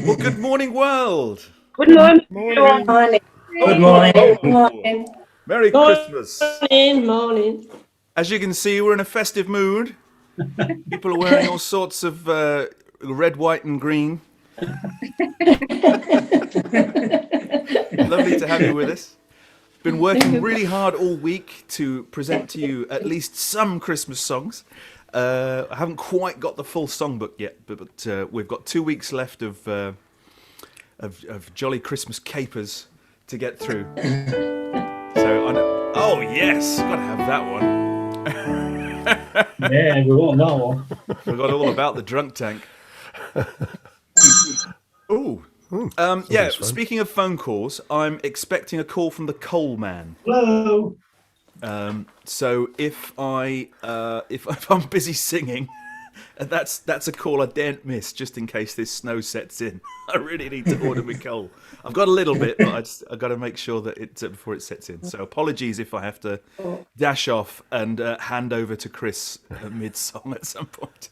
Well, good morning, world. Good morning. Morning. Morning. Good morning. Morning. Merry Christmas. Morning. As you can see, we're in a festive mood. People are wearing all sorts of red, white, and green. Lovely to have you with us. Been working really hard all week to present to you at least some Christmas songs. I haven't quite got the full songbook yet, but we've got 2 weeks left of jolly Christmas capers to get through. So, oh yes, gotta have that one. Yeah, we want that one. Forgot all about the drunk tank. Ooh. Yeah, speaking of phone calls, I'm expecting a call from the coal man. Hello. So if I'm busy singing, that's a call I daren't miss, just in case this snow sets in. I really need to order me coal. I've got a little bit, but I've got to make sure that before it sets in. So apologies if I have to dash off and hand over to Chris mid-song at some point.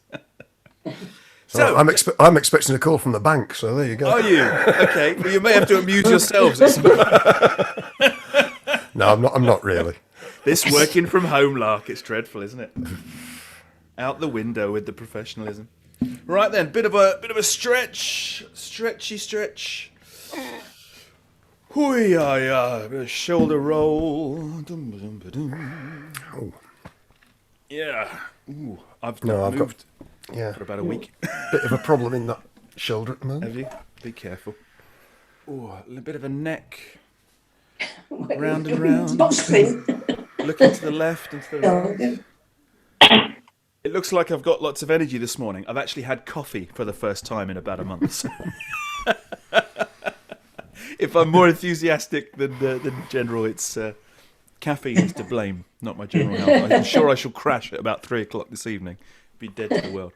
So I'm expecting a call from the bank. So there you go. Are you? Okay. Well, you may have to amuse yourselves at some point. No, I'm not really. This working from home lark, it's dreadful, isn't it? Out the window with the professionalism. Right then, bit of a stretch, stretch. Hoo-ya-ya, bit of shoulder roll. Oh. Yeah. Ooh, I've I've moved got for about a week. bit of a problem in that shoulder at the moment. Have you? Be careful. Ooh, a little bit of a neck. Round and round. Looking to the left and to the right. It looks like I've got lots of energy this morning. I've actually had coffee for the first time in about a month. So. If I'm more enthusiastic than general, it's caffeine is to blame, not my general health. I'm sure I shall crash at about 3 o'clock this evening. Be dead to the world.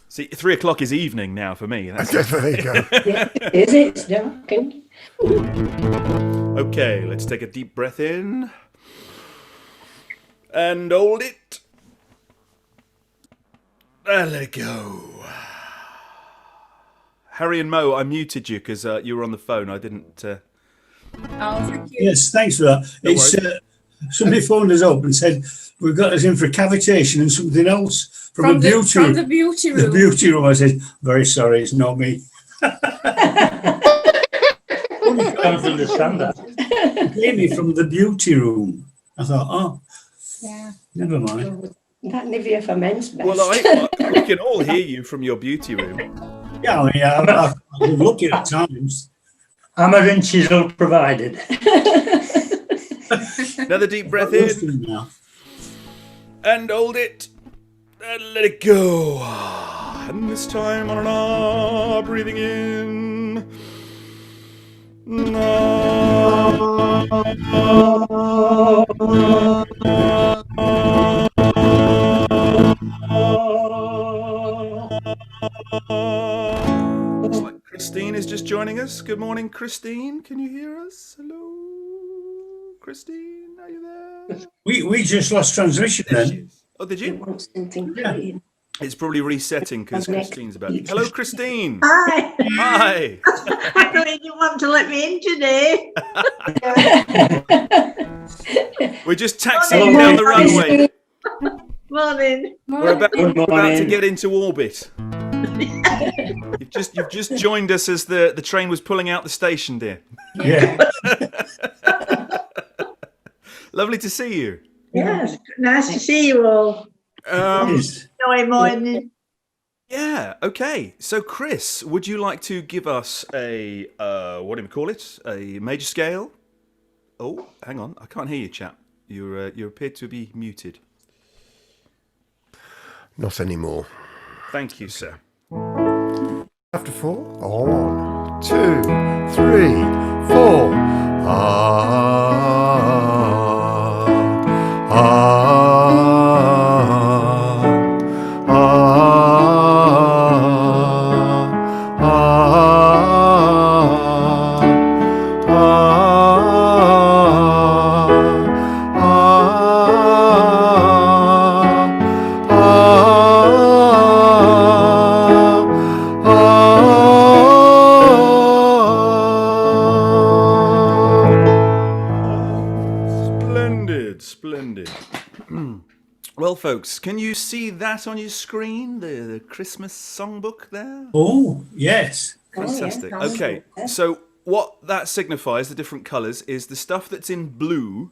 See, 3 o'clock is evening now for me. There you go. Is it? It's dark. Okay, let's take a deep breath in. And hold it. And let it go. Harry and Mo, I muted you because you were on the phone. I didn't... Oh, thank you. Yes, thanks for that. It's somebody phoned us up and said we've got us in for cavitation and something else from the beauty room. From the beauty room. The beauty room. I said, very sorry, it's not me. I don't understand that. It came me from the beauty room. I thought, oh, Yeah. never mind. That Nivea for men's best. Well, we can all hear you from your beauty room. Yeah, I mean, I've been lucky at times. Hammer and chisel provided. Another deep breath in. Now. And hold it. And let it go. And this time on and off, breathing in. Looks like Christine is just joining us. Good morning, Christine. Can you hear us? Hello, Christine. Are you there? We just lost transmission There she then. is. Oh, did He you? wants something Yeah. green. It's probably resetting because Christine's about. Hello, Christine. Hi. Hi. I know you didn't want to let me in today. We're just taxiing down the runway. Morning. We're about Good to morning. get into orbit. You've just joined us as the train was pulling out the station, dear. Yeah. Lovely to see you. Yes, nice to see you all. Yes. Joy morning. Yeah. Okay. So, Chris, would you like to give us a what do we call it? A major scale? Oh, hang on. I can't hear you, chap. You appear to be muted. Not anymore. Thank you, sir. After 4. 1, 2, 3, 4. folks, can you see that on your screen? The Christmas songbook there? Oh, yes. Fantastic. Oh, yeah. Okay, so what that signifies, the different colours, is the stuff that's in blue.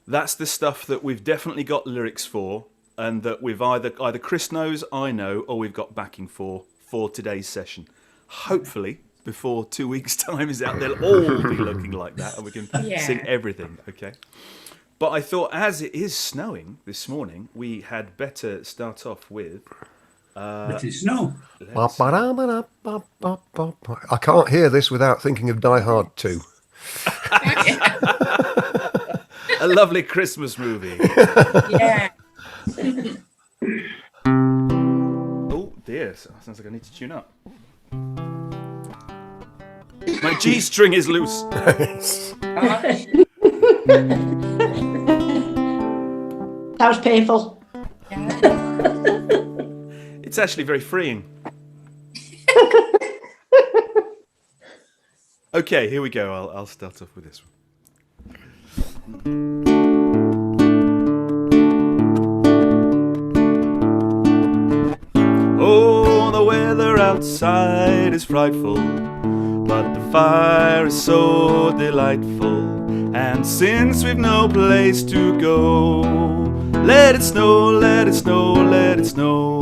That's the stuff that we've definitely got lyrics for, and that we've either Chris knows, I know, or we've got backing for today's session. Hopefully, before 2 weeks' time is out, they'll all be looking like that, and we can sing everything. Okay. But I thought, as it is snowing this morning, we had better start off with. It is snow. I can't hear this without thinking of Die Hard 2. A lovely Christmas movie. Yeah. Oh dear, sounds like I need to tune up. My G string is loose. Sounds painful. It's actually very freeing. Okay, here we go. I'll start off with this one. Oh, the weather outside is frightful, but the fire is so delightful. And since we've no place to go, let it snow, let it snow, let it snow.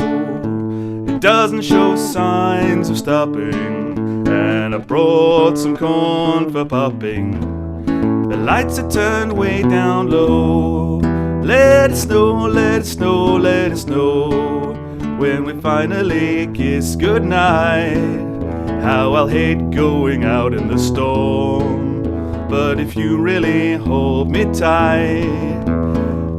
It doesn't show signs of stopping, and I brought some corn for popping. The lights are turned way down low. Let it snow, let it snow, let it snow. When we finally kiss goodnight, how I'll hate going out in the storm. But if you really hold me tight,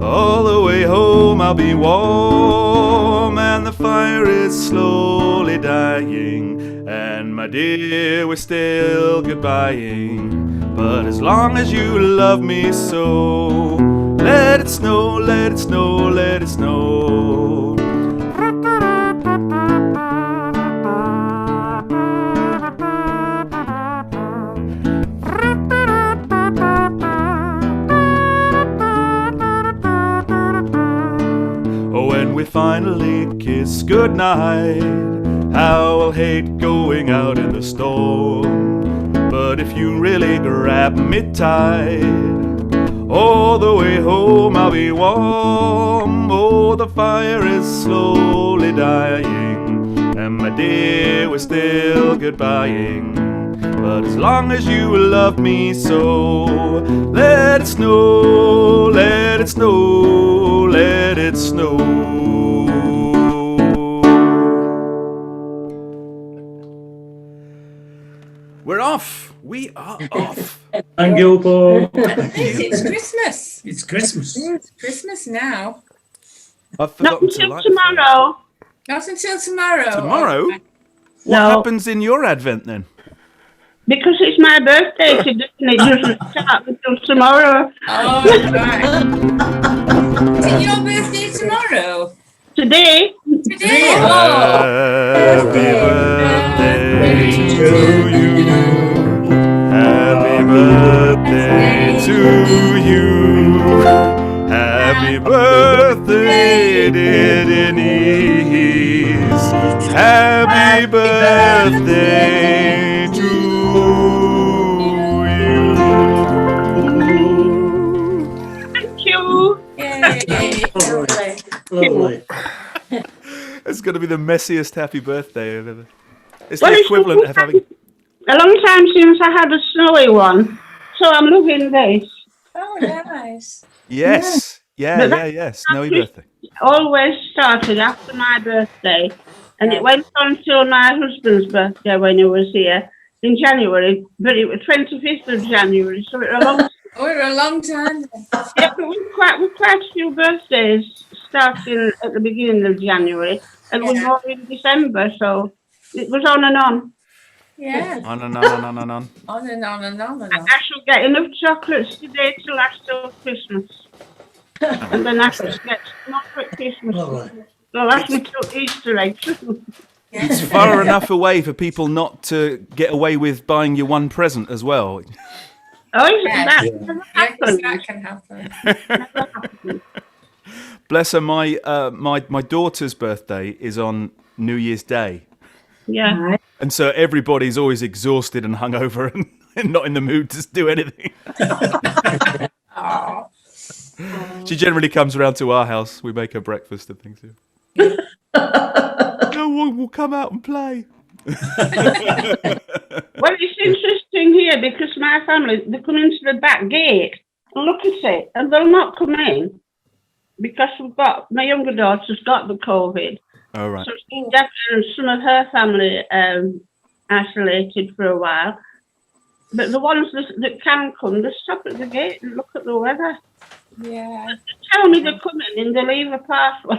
all the way home I'll be warm. And the fire is slowly dying, and my dear, we're still goodbying. But as long as you love me so, let it snow, let it snow, let it snow. When we finally kiss goodnight, how I'll hate going out in the storm. But if you really grab me tight, all the way home I'll be warm. Oh, the fire is slowly dying, and my dear, we're still goodbying. But as long as you love me so, let it snow, let it snow, let it snow. We're off. We are off. Thank you, Paul. It's Christmas. It's Christmas. It's Christmas now. I've Not forgotten to until light the fire. tomorrow. Not until tomorrow. Tomorrow? Okay. What No. happens in your Advent then? Because it's my birthday today and it doesn't start until tomorrow. Oh, right. Is it your birthday tomorrow? Today, Today? Oh. Happy birthday to you. Happy birthday to you. Happy birthday, dear Denise. Happy birthday to you. thank you. Yay. Lovely. It's going to be the messiest happy birthday I've ever. It's Well, the it's equivalent of having. a long time since I had a snowy one, so I'm looking this. Oh, nice. Yes. Yeah, But yeah, yeah. Snowy birthday. Always started after my birthday, and it went on till my husband's birthday when he was here in January. But it was 25th of January, so it was a long. Oh, we're a long time. Yeah, but we've quite a few birthdays starting at the beginning of January, and we're more in December, so it was on and on. Yeah. On and on and on and on. On and on and on and on. I shall get enough chocolates today to last till Christmas. And then I shall get some more at Christmas. Lovely. They'll last me till Easter eggs. It's far enough away for people not to get away with buying you one present as well. Oh, is Yeah. that Yeah. never Yes, happened? that can happen. Never happened. Bless her. My daughter's birthday is on New Year's Day, Yeah. and so everybody's always exhausted and hungover and not in the mood to do anything. Oh, She generally comes around to our house. We make her breakfast and things. No one will come out and play. Well, it's interesting here because my family, they come into the back gate and look at it, and they'll not come in because my younger daughter's got the COVID. All right. So some of her family isolated for a while. But the ones that can come, they stop at the gate and look at the weather. yeah. They tell me they're coming and they leave a parcel.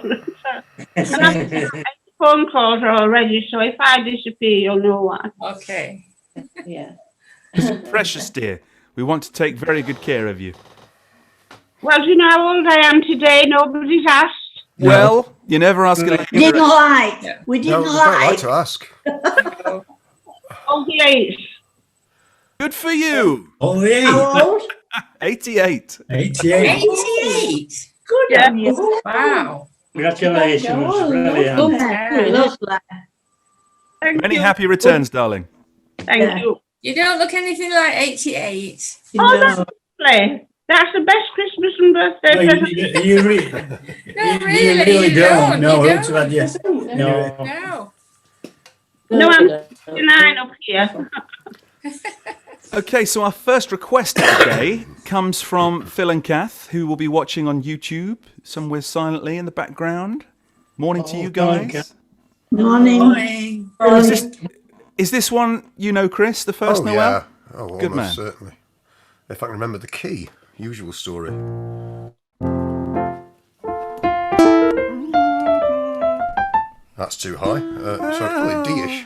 And I've got phone calls already, so if I disappear, you'll know why. Okay. Yeah. Precious dear, we want to take very good care of you. Well, do you know how old I am today? Nobody's asked. Well, you never ask a lady. Didn't like. Yeah. We No, didn't we don't like like. to ask. 48. Good for you. Oh, yeah. How old? 88. 88. 88. Good Yeah. on you. Wow. Congratulations. Brilliant. Lovely. Lovely. Thank Many you. happy returns, darling. Thank Yeah. you. You don't look anything like 88. Oh, that's lovely. That's the best Christmas and birthday No, present. you really, really you don't. don't, No, you it's bad, yes. No. No. No, I'm 69 up here. Okay, so our first request of the day comes from Phil and Kath, who will be watching on YouTube somewhere silently in the background. Morning to you morning, guys. Kath. Morning. Morning. Is this one you know, Chris, the first Oh, Noel? yeah. Oh, Good almost man. certainly. If I can remember the key. Usual story. That's too high. So probably D-ish.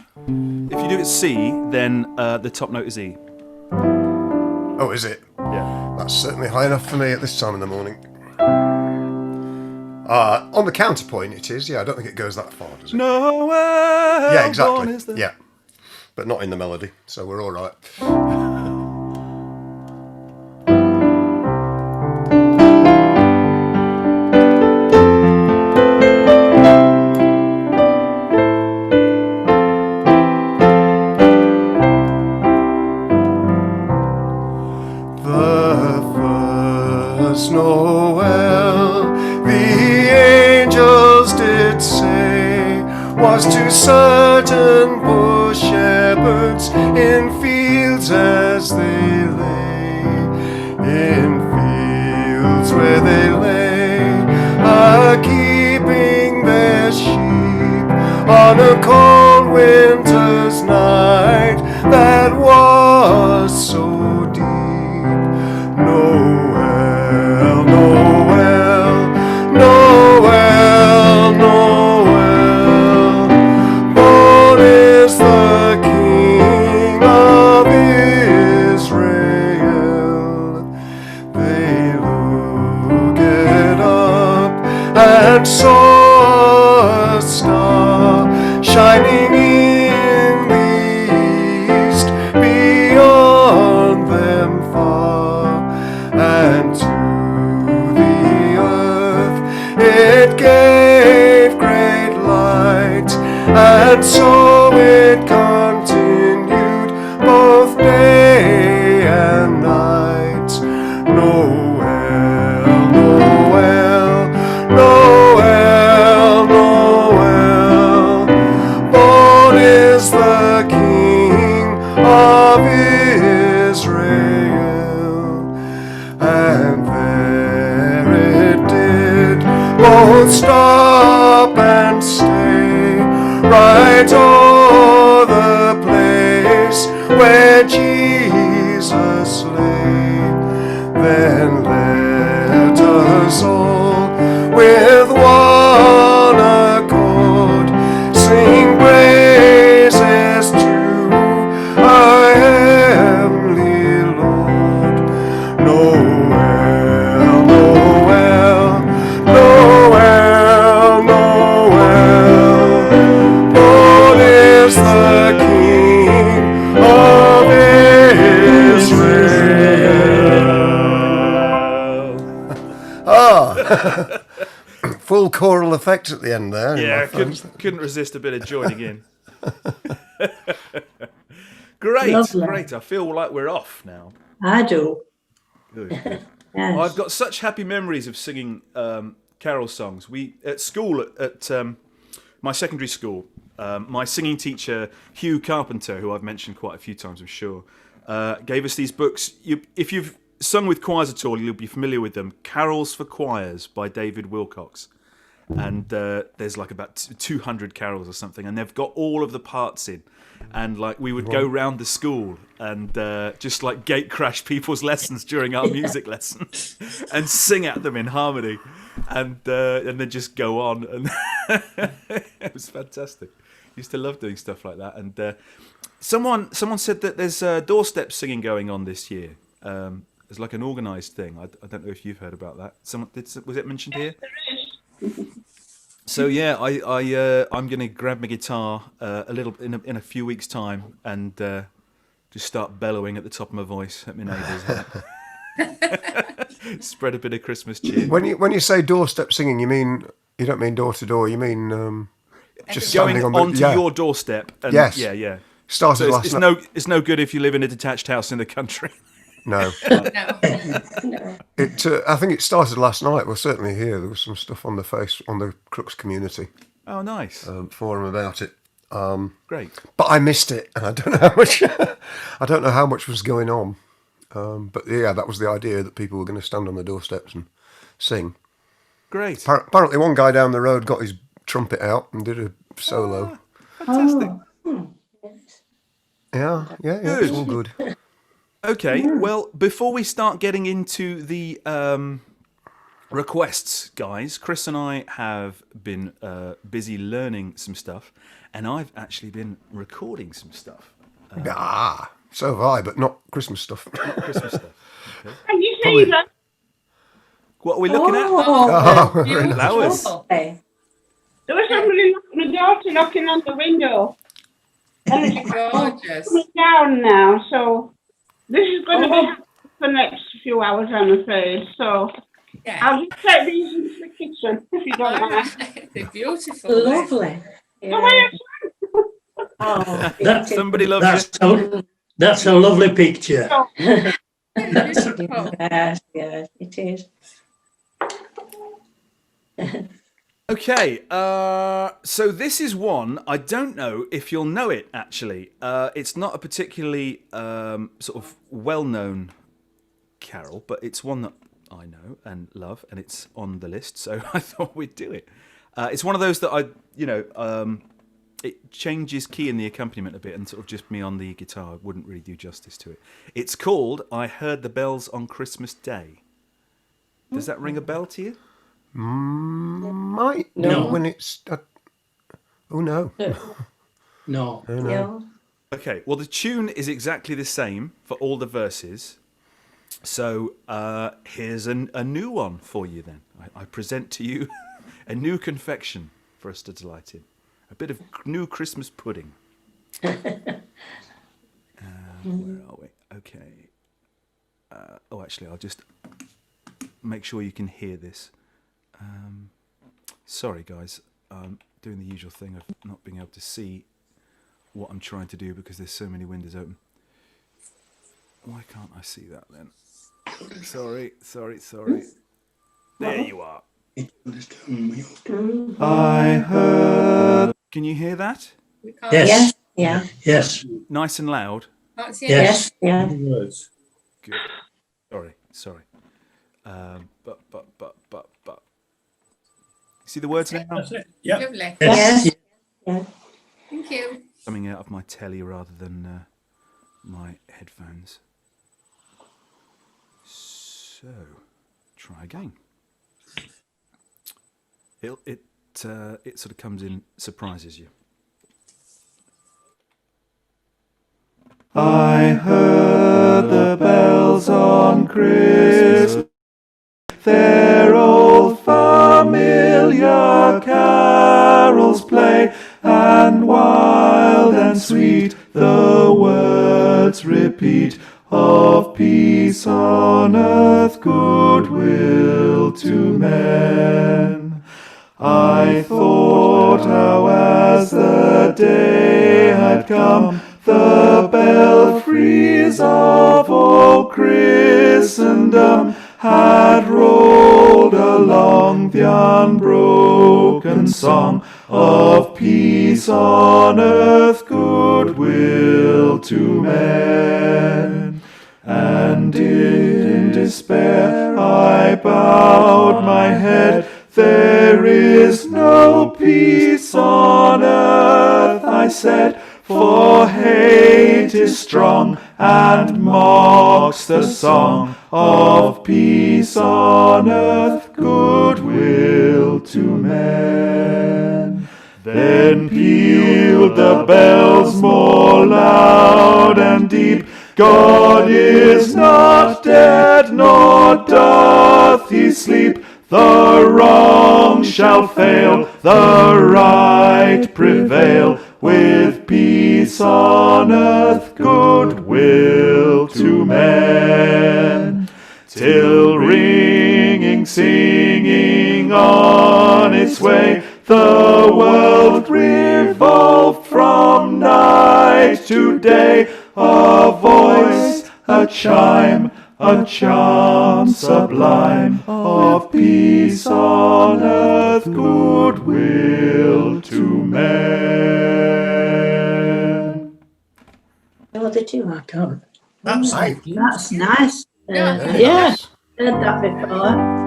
If you do it C, then the top note is E. Oh, is it? Yeah. That's certainly high enough for me at this time in the morning. On the counterpoint it is. Yeah, I don't think it goes that far, does it? Noel. Yeah, born is exactly. the- Yeah. But not in the melody, so we're all right. The first Noel, the angels did say, was to certain poor shepherds in fields as they lay, in fields where they lay, a-keeping their sheep on a cold winter's night that was so deep. Noel, Noel, Noel, Noel, born is the King of Israel. They looked up and saw a star shining in choral effect at the end there. in Yeah, my phones. couldn't resist a bit of joining in. Great, Lovely. great. I feel like we're off now. I do. Good, good. Yes. I've got such happy memories of singing carol songs. We at school at my secondary school, my singing teacher Hugh Carpenter, who I've mentioned quite a few times, I'm sure, gave us these books. If you've sung with choirs at all, you'll be familiar with them. Carols for Choirs by David Wilcox. And there's like about 200 carols or something, and they've got all of the parts in. And like we would go round the school and just like gate crash people's lessons during our music lesson and sing at them in harmony, and then just go on. And it was fantastic. Used to love doing stuff like that. And someone said that there's doorstep singing going on this year. It's like an organised thing. I don't know if you've heard about that. Was it mentioned here? So yeah, I'm going to grab my guitar a little in a few weeks' time and just start bellowing at the top of my voice at my neighbours. Spread a bit of Christmas cheer. When you say doorstep singing, you don't mean door to door. You mean just Going standing on the onto your doorstep. And, Yes. Yeah. Started So last night. it's no good if you live in a detached house in the country. No. No. I think it started last night. Well, certainly here there was some stuff on the Crooks community Oh, nice. forum about it. Great. But I missed it, and I don't know how much. I don't know how much was going on. But yeah, that was the idea, that people were going to stand on the doorsteps and sing. Great. Apparently, one guy down the road got his trumpet out and did a solo. Fantastic. Yeah, it's all good. Okay, well, before we start getting into the requests, guys, Chris and I have been busy learning some stuff, and I've actually been recording some stuff. So have I, but not Christmas stuff. Christmas stuff. Okay. And you say Probably- you like What are we looking at? Oh, Beautiful. Flowers. Okay. there was somebody, my daughter knocking on the window. And it's Gorgeous. coming down now, so this is going to be happening for the next few hours, I'm afraid. So Yeah. I'll just take these into the kitchen, if you don't mind. They're beautiful. Lovely. Go Yeah. ahead. Oh, That's Somebody loves That's a lovely picture. Beautiful. yes, it is. Okay, so this is one, I don't know if you'll know it, actually. It's not a particularly sort of well-known carol, but it's one that I know and love, and it's on the list, so I thought we'd do it. It's one of those that it changes key in the accompaniment a bit, and sort of just me on the guitar wouldn't really do justice to it. It's called I Heard the Bells on Christmas Day. Does that ring a bell to you? might No. when it's. Oh no. No. Yeah. Okay, well, the tune is exactly the same for all the verses. So here's a new one for you then. I present to you a new confection for us to delight in. A bit of new Christmas pudding. Where are we? Okay. Actually, I'll just make sure you can hear this. Sorry, guys. I'm doing the usual thing of not being able to see what I'm trying to do because there's so many windows open. Why can't I see that then? Sorry. There you are. I heard. Can you hear that? We can't Yes. Yeah. Yes. Nice and loud. can't see Yes. Yeah. Words. Good. Sorry. But. See the words now? That's it. it. Yeah. Lovely. Yes. Yeah. Thank you. Coming out of my telly rather than my headphones. So, try again. It sort of comes in, surprises you. I heard the bells on Christmas, their old familiar carols play, and wild and sweet the words repeat of peace on earth, goodwill to men. I thought how as the day had come, the belfries of all Christendom had rolled along the unbroken song of peace on earth, goodwill to men. And in despair I bowed my head. There is no peace on earth, I said, for hate is strong and mocks the song of peace on earth, goodwill to men. Then pealed the bells more loud and deep. God is not dead, nor doth he sleep. The wrong shall fail, the right prevail, with peace on earth, goodwill to men. Till ringing, singing on its way, the world revolved from night to day. A voice, a chime, a chant sublime of peace on earth, goodwill to men. No, the two. I can't. That's Aye. That's nice. Yeah. Very Yeah, nice. heard that before.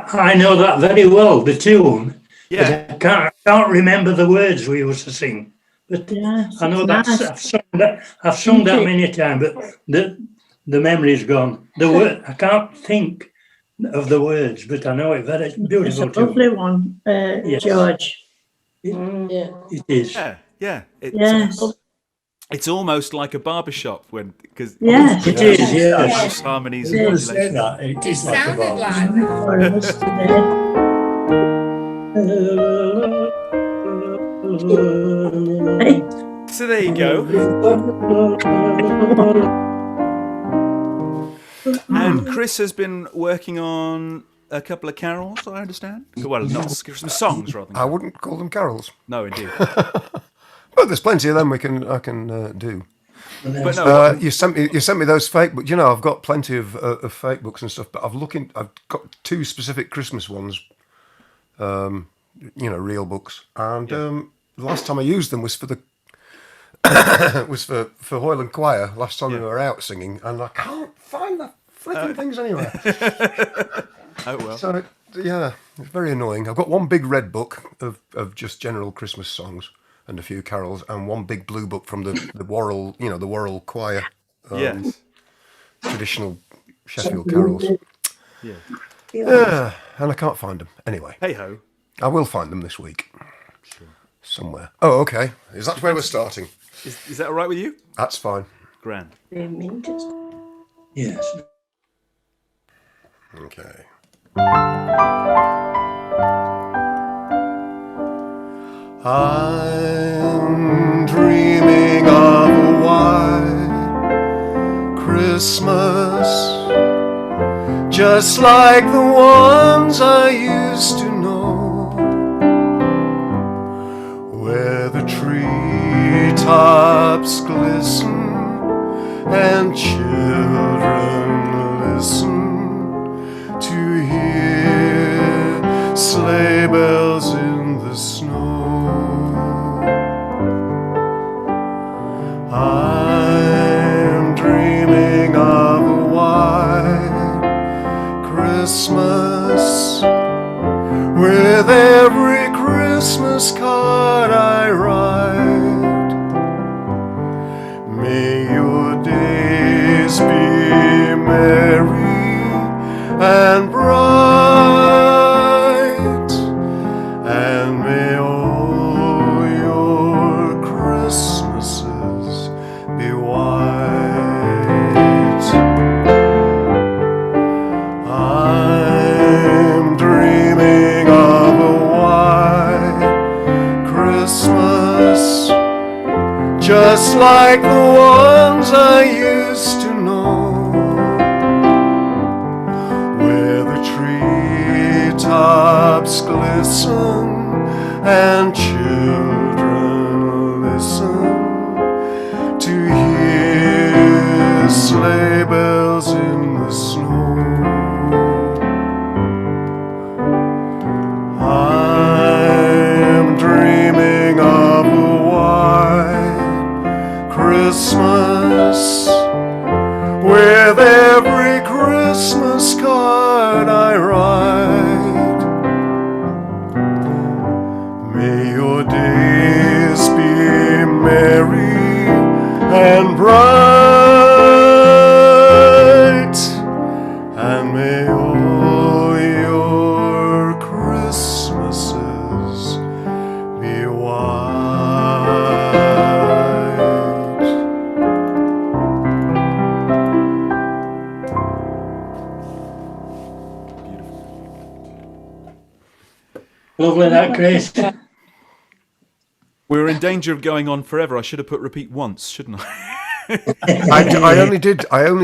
I know that very well, the tune. Yeah. But I can't remember the words we used to sing. But Yes, I know it's that's nice. I've sung that many times, but the memory's gone. The word I can't think of the words, but I know it very It's a beautiful too. lovely one, Yes. George. It is. Yeah. Yes. It's almost like a barbershop because Yes. It is, yes. nice harmonies I and was going to say modulations. that. It It is like a sounded bar. like For us today. Hey. So there you go. And Chris has been working on a couple of carols, I understand. Well, not Christmas songs rather. I wouldn't call them carols, No, indeed. but there's plenty of them I can do. But no, You sent me those fake books. You know, I've got plenty of fake books and stuff, but I've got two specific Christmas ones. Real books, and the last time I used them was for the for Hoyland Choir. Last time we were out singing, and I can't find the flipping things anywhere. oh well. So yeah, it's very annoying. I've got one big red book of just general Christmas songs and a few carols, and one big blue book from the Worrell, the Worrell Choir, Yes. traditional Sheffield carols. Yeah. Yeah, and I can't find them. Anyway, Hey ho. I will find them this week. Somewhere. Oh, okay. Is that where we're starting? Is that all right with you? That's fine. Grand. They mean just Yes. Okay. I'm dreaming of a white Christmas, just like the ones I used to know, where the treetops glisten and children listen to hear sleigh bells in the snow. I'm dreaming of a white Christmas, with every Christmas card I write. May your days be merry and bright, and may all your Christmases be white. I'm dreaming of a white Christmas, just like the ones I used to know, where the listen, and children listen to hear sleigh bells in the snow. I'm dreaming of a white Christmas, with every Christmas card I write. May your days be merry and bright, and may all your Christmases be white. Lovely that, Chris. We're in danger of going on forever. I should have put repeat once, shouldn't I? I only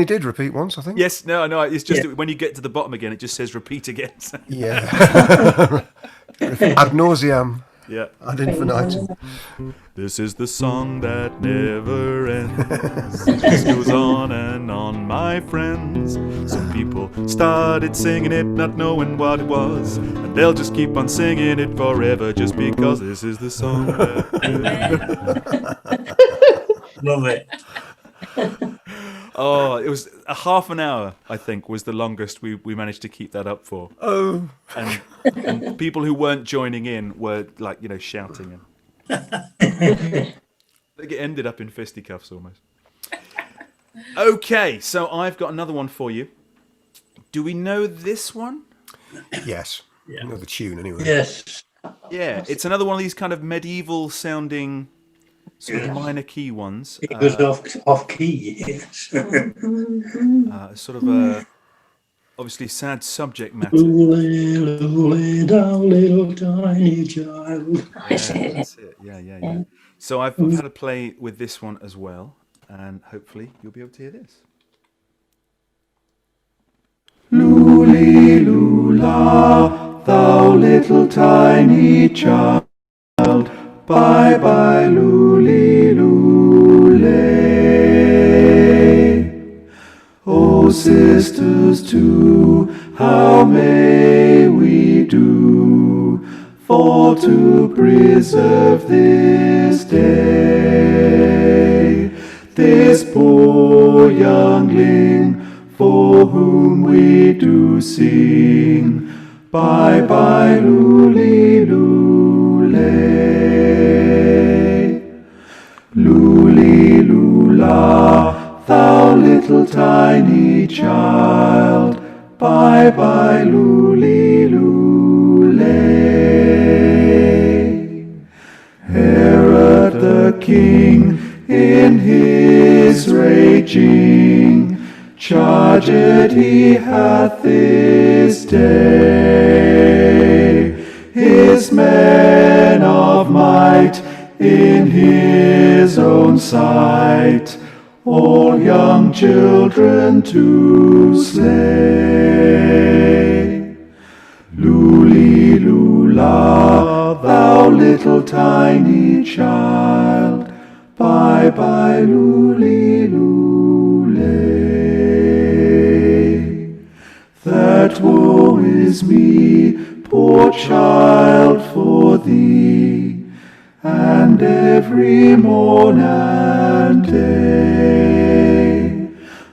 did repeat once, I think. Yes, no. It's just that when you get to the bottom again, it just says repeat again. Yeah. Ad nauseam. Yeah. Ad infinitum. This is the song that never ends. It just goes on and on, my friends. Some people started singing it, not knowing what it was, and they'll just keep on singing it forever, just because this is the song that Love it. Oh, it was a half an hour, I think, was the longest we managed to keep that up for. Oh. And people who weren't joining in were, like, shouting. And it ended up in fisticuffs almost. Okay, so I've got another one for you. Do we know this one? Yes. I know the tune anyway. Yes. Yeah, it's another one of these kind of medieval sounding sort of minor key ones. It was off key. Yes. Sort of a obviously sad subject matter. Lily, thou little tiny child. That's it. Yeah. So I've had to play with this one as well, and hopefully you'll be able to hear this. Luli lula, thou little tiny child, bye bye luli lule. Oh sisters too, how may we do for to preserve this day, this poor youngling for whom we do sing, bye bye luli lule. Luli lula, thou little tiny child, bye bye luli lule. Herod the king in his raging charged he hath this day his men of might in his own sight, all young children to slay. Luli lula, thou little tiny child, bye bye luli lule. That woe is me, poor child, for thee, and every morn and day.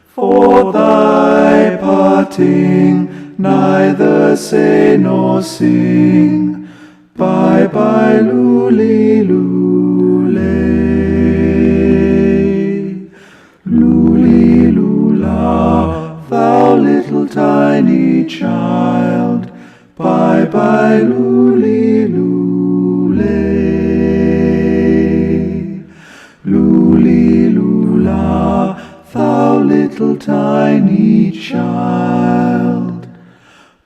For thy parting, neither say nor sing, bye bye luli lule. Luli lula, thou little tiny child, bye bye luli lule. Luli lula, thou little tiny child,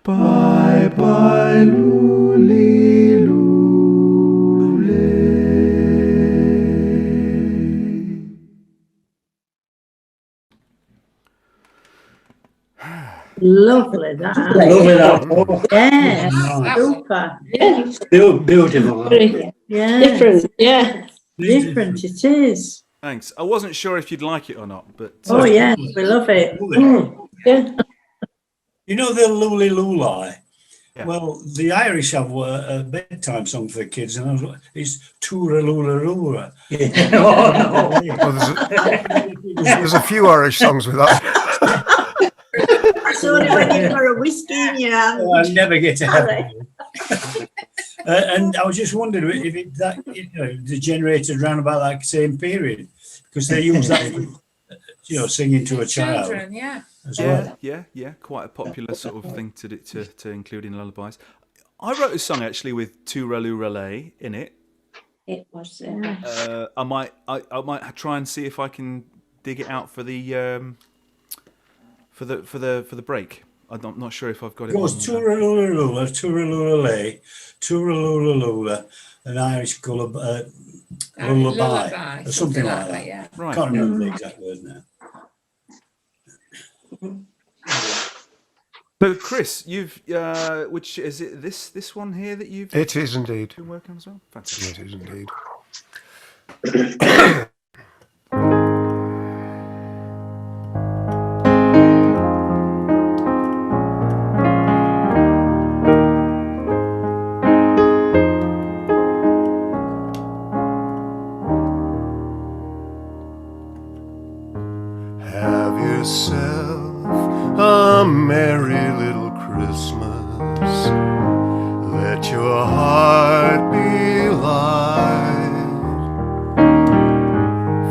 bye bye luli lule. Lovely, that. Lovely that. Oh, Yeah, Nice. super. Yeah, beautiful. very Yeah. different. Yeah. Different it is. Thanks. I wasn't sure if you'd like it or not, but Oh, yeah, we love it. Mm, yeah. You know the Luli Luli? Yeah. Well, the Irish have a bedtime song for the kids, and it's Tura Lula Lula. Yeah. Oh, no. Well, there's a few Irish songs with that. It's only when you've got a whiskey in your hand. I never get to heaven. And I was just wondering if they generated around about that same period, because they use that for, singing to a child Children, yeah. as well. yeah, quite a popular sort of thing to include in lullabies. I wrote a song actually with Tooraloo Relay in it. It was. I might try and see if I can dig it out for the break. I'm not sure if I've got it. It goes Tura Lula Lula, Tura Lula Lay, Tura Lula Lula, an Irish lullaby, or something like that. Yeah. Right. Can't remember the exact word now. So, Chris, you've which is it? This one here that you've It is indeed. been working on as well. Fantastic. It is indeed. Have yourself a merry little Christmas. Let your heart be light.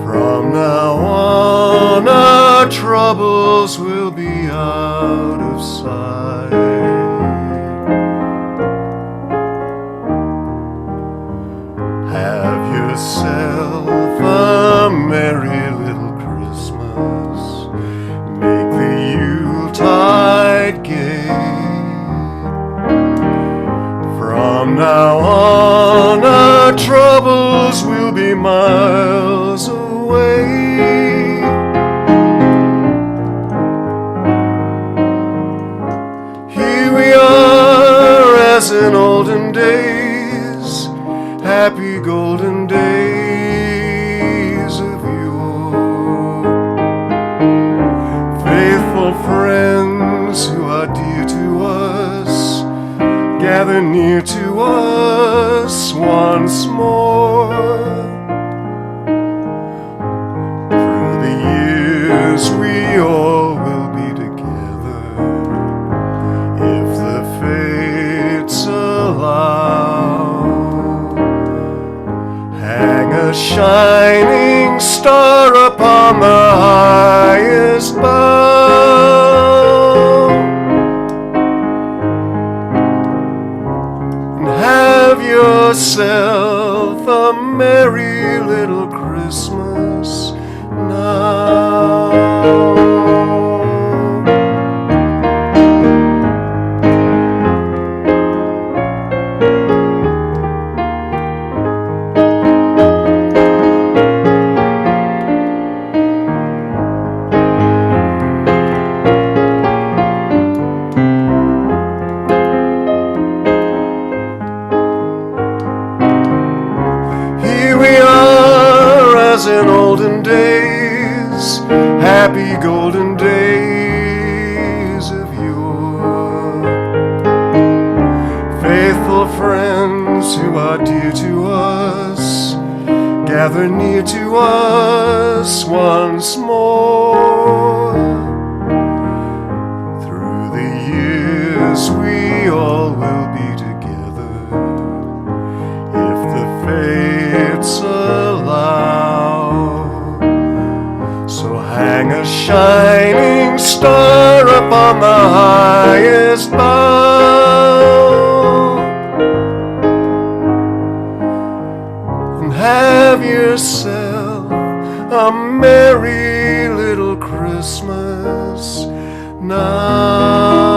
From now on, our troubles will be out of sight. Have yourself a merry little Christmas. Make the Yuletide gay. From now on, our troubles will be miles away. Here we are as in olden days, happy golden days of yore. Faithful friends who are dear to us, gather near to us once more. Through the years we all will be together, if the fates allow. Hang a shining star upon the highest bough, and have yourself a merry little Christmas now. Here we are as in olden days, happy golden days of yore. Faithful friends who are dear to us, gather near to us once more. Through the years we all will be together, if the fates allow. So hang a shining star upon the highest bough, and have yourself a merry little Christmas now.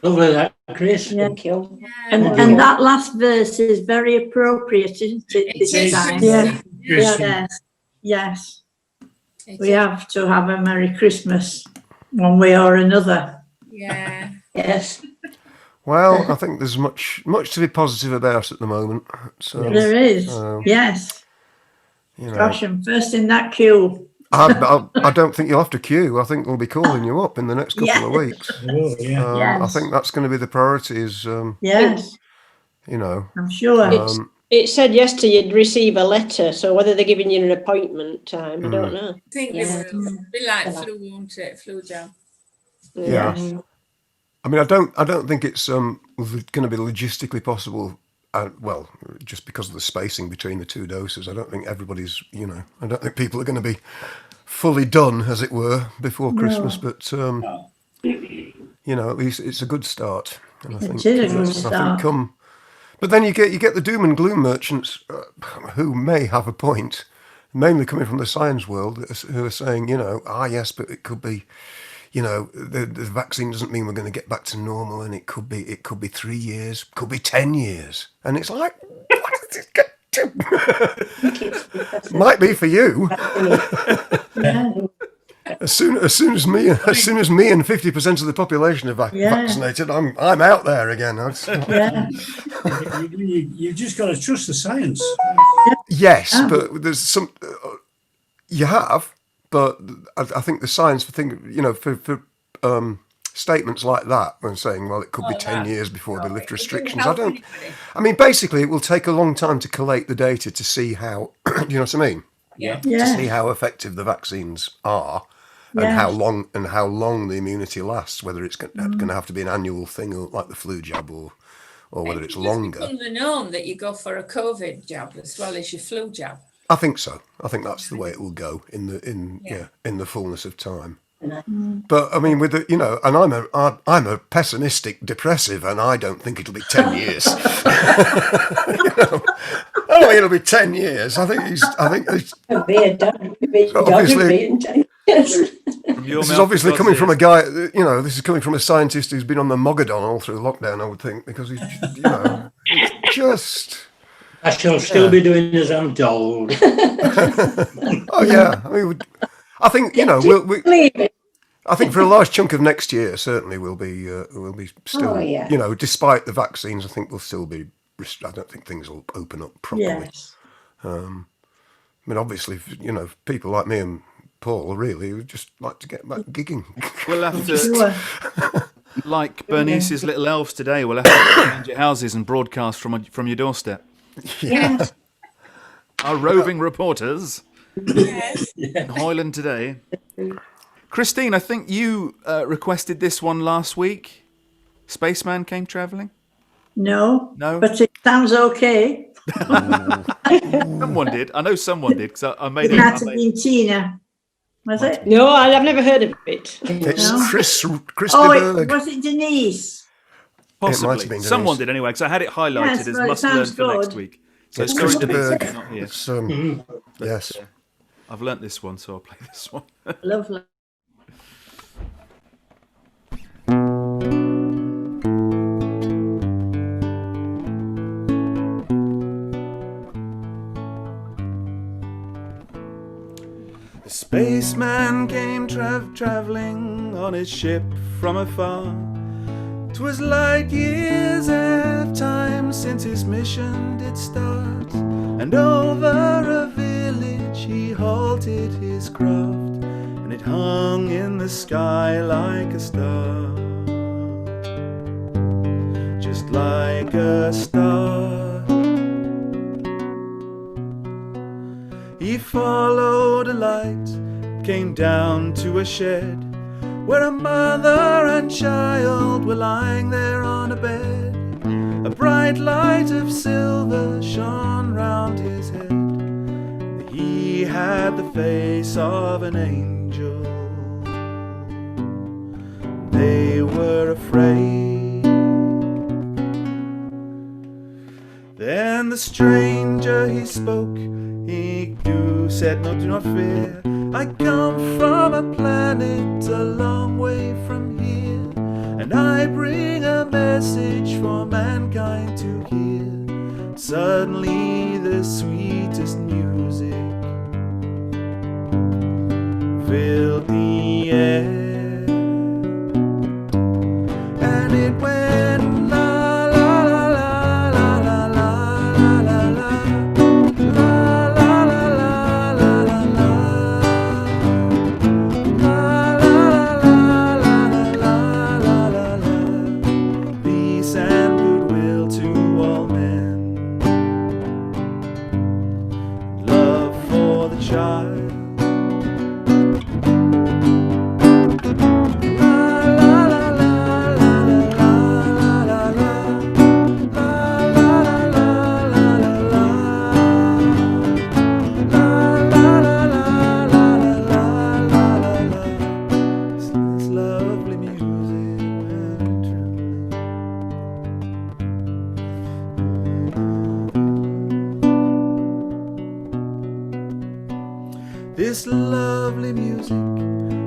Lovely that, Chris. Yeah. Thank you. And that last verse is very appropriate, isn't it? It This is, time? Chris. Yeah. Yeah. Yes. It We is. have to have a Merry Christmas one way or another. Yeah. Yes. Well, I think there's much to be positive about at the moment. So, There is. so, Yes. you know, Gosh, I'm first in that queue. I don't think you'll have to queue. I think we'll be calling you up in the next couple of weeks. Oh, yeah. I Yes. think that's going to be the priority. Is Yes, you know, I'm sure. It said yesterday you'd receive a letter, so whether they're giving you an appointment time, I don't know. I think Yeah. they will. Be like flu, won't it? Flu jab. yeah. Yes. I mean, I don't think it's going to be logistically possible. Well, just because of the spacing between the two doses, I don't think everybody's. I don't think people are going to be fully done, as it were, before Christmas. But at least it's a good start. And I think, is a good I start. think but then you get the doom and gloom merchants who may have a point, mainly coming from the science world, who are saying, yes, but it could be. The vaccine doesn't mean we're going to get back to normal, and it could be 3 years, could be 10 years, and it's like, what does it get to? Might be for you. Yeah. As soon as me and 50% of the population are vaccinated, I'm out there again. Yeah. You've just got to trust the science. Yes, but there's some you have. But I think the science for statements like that, when saying, well, it could be 10 years before they lift restrictions. I mean, basically, it will take a long time to collate the data to see how, do you know what I mean? Yeah. To Yeah. see how effective the vaccines are and Yeah. how long the immunity lasts, whether it's going to have to be an annual thing or like the flu jab or whether it's longer. It's become the norm that you go for a COVID jab as well as your flu jab. I think so. I think that's the way it will go in the fullness of time. But I mean, with and I'm a pessimistic depressive, and I don't think it'll be 10 years. I don't think it'll be 10 years. I think it's It'd be a dog. It'd be Obviously- yes. this is obviously coming from a guy. This is coming from a scientist who's been on the Mogadon all through lockdown. I would think, because he's it's just. I shall still be doing as I'm told. Oh yeah, I mean, I think Believe it. I think for a large chunk of next year, certainly we'll be still. Oh, yeah. Despite the vaccines, I think we'll still be. I don't think things will open up properly. Yes. I mean, obviously, people like me and Paul really would just like to get back gigging. We'll have to, Sure. like Bernice's little elves today, we'll have to go around your houses and broadcast from your doorstep. Yes. Our roving reporters Yes. in Hoyland today. Christine, I think you requested this one last week. Spaceman came travelling? No. No? But it sounds okay. Someone did. I know someone did, because I made It it. might have been Tina. Was it? No, I've never heard of it. It's No. Chris Oh, Berg. was it Denise? It might Possibly. have been Someone Denise. did anyway, because I had it highlighted Yes, as well, it must learn sounds for next good. week. So It's sorry, Chris Denise, Berg. you're not here. It's, yes. I've learnt this one, so I'll play this one. Lovely. The spaceman came travelling on his ship from afar. 'Twas light years of time since his mission did start, and over a village he halted his craft, and it hung in the sky like a star, just like a star. He followed a light, came down to a shed, where a mother and child were lying there on a bed. A bright light of silver shone round his head. He had the face of an angel. They were afraid. Then the stranger he spoke, he said, "No, do not fear. I come from a planet a long way from here, and I bring a message message for mankind to hear. Suddenly the sweetest music filled the air, and it went la la la la la la la la la la la la la la la la. Peace and goodwill to all men, love for the child. This lovely music went trembling. This lovely music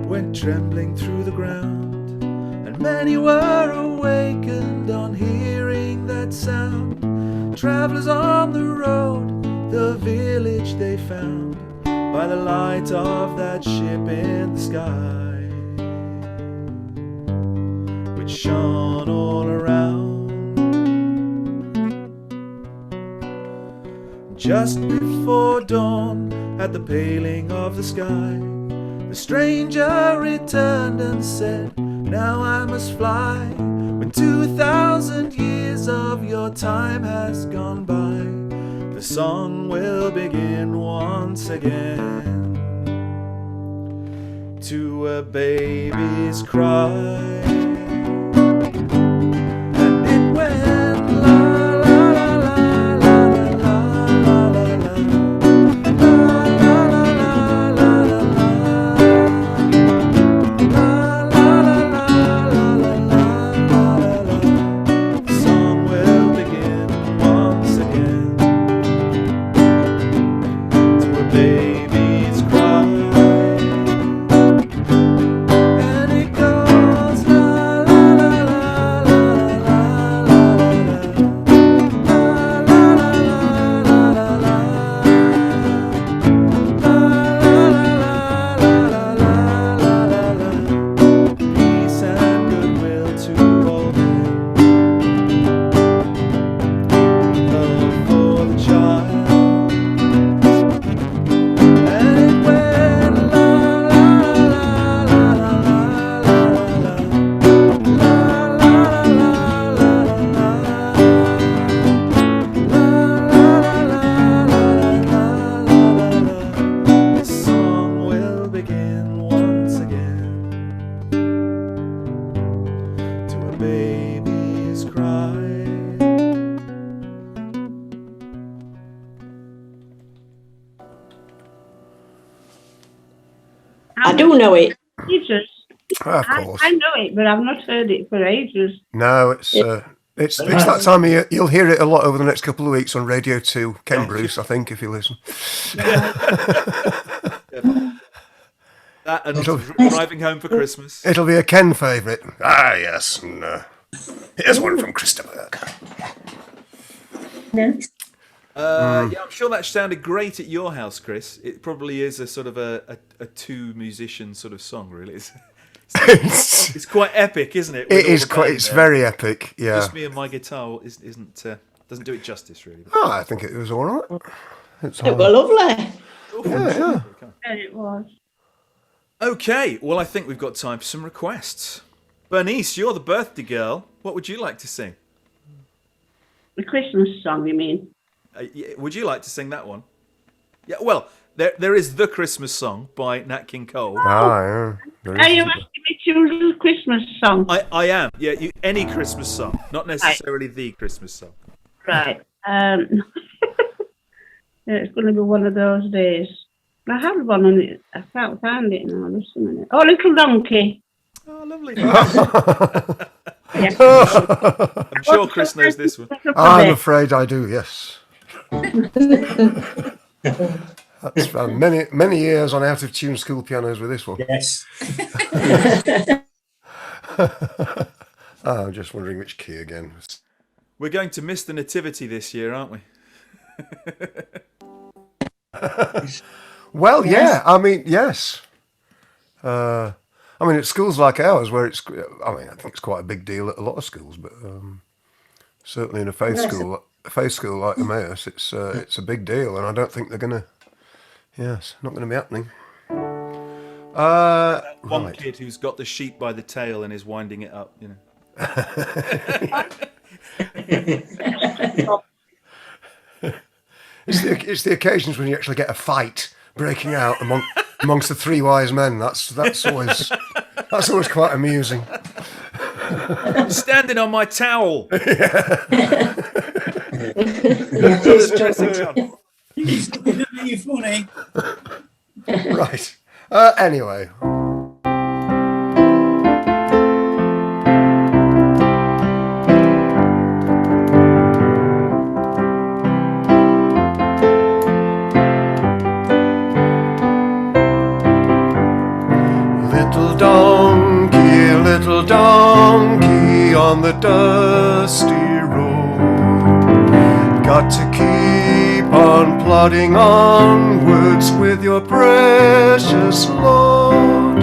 went trembling through the ground, and many were awakened on hearing that sound. Travellers on the road, the village they found, by the light of that ship in the sky, which shone all around. Just before dawn, at the paling of the sky, the stranger returned and said, "Now I must fly. When 2,000 years of your time has gone by, the song will begin once again, to a baby's cry." And it went la la la la la la la la la baby's cry. And it goes la la la la la la la la la la la la. Peace and goodwill to all men, love for the child. Baby's cry. I do know it. Ages. Of course. I know it, but I've not heard it for ages. No, it's that time of year. You'll hear it a lot over the next couple of weeks on Radio 2, Ken Bruce, I think, if you listen. That and driving home for Christmas. It'll be a Ken favourite. Ah, yes. And, here's one from Christopher. Nice. Yeah, I'm sure that sounded great at your house, Chris. It probably is a sort of a two-musician sort of song, really. It's quite epic, isn't it? It is quite. It's very epic. Yeah. Just me and my guitar isn't doesn't do it justice, really. Oh, I think it was all right. It's It was lovely. yeah. And it was. Okay, well, I think we've got time for some requests. Bernice, you're the birthday girl. What would you like to sing? The Christmas song, you mean? Would you like to sing that one? Yeah, well, there is The Christmas Song by Nat King Cole. Ah, yeah. Are you asking me to choose a Christmas song? I am. Yeah, any Christmas song, not necessarily the Christmas song. Right. Yeah, it's going to be one of those days. I have one on it. I can't find it now. Just a minute. Oh, Little Donkey. Oh, lovely. Yeah. I'm sure Chris knows this one. I'm afraid I do, yes. That's many years on out of tune school pianos with this one. Yes. Oh, I'm just wondering which key again. We're going to miss the nativity this year, aren't we? Well, yeah. I mean, yes. I mean, at schools like ours, where it's, I mean, I think it's quite a big deal at a lot of schools, but certainly in a faith school like Emmaus, it's a big deal, and I don't think they're gonna. Yes, not going to be happening. One Right. kid who's got the sheep by the tail and is winding it up, you know. It's the occasions when you actually get a fight breaking out amongst the three wise men. That's always quite amusing. Standing on my towel. You're funny. Right. Anyway. Little donkey on the dusty road, got to keep on plodding onwards with your precious Lord.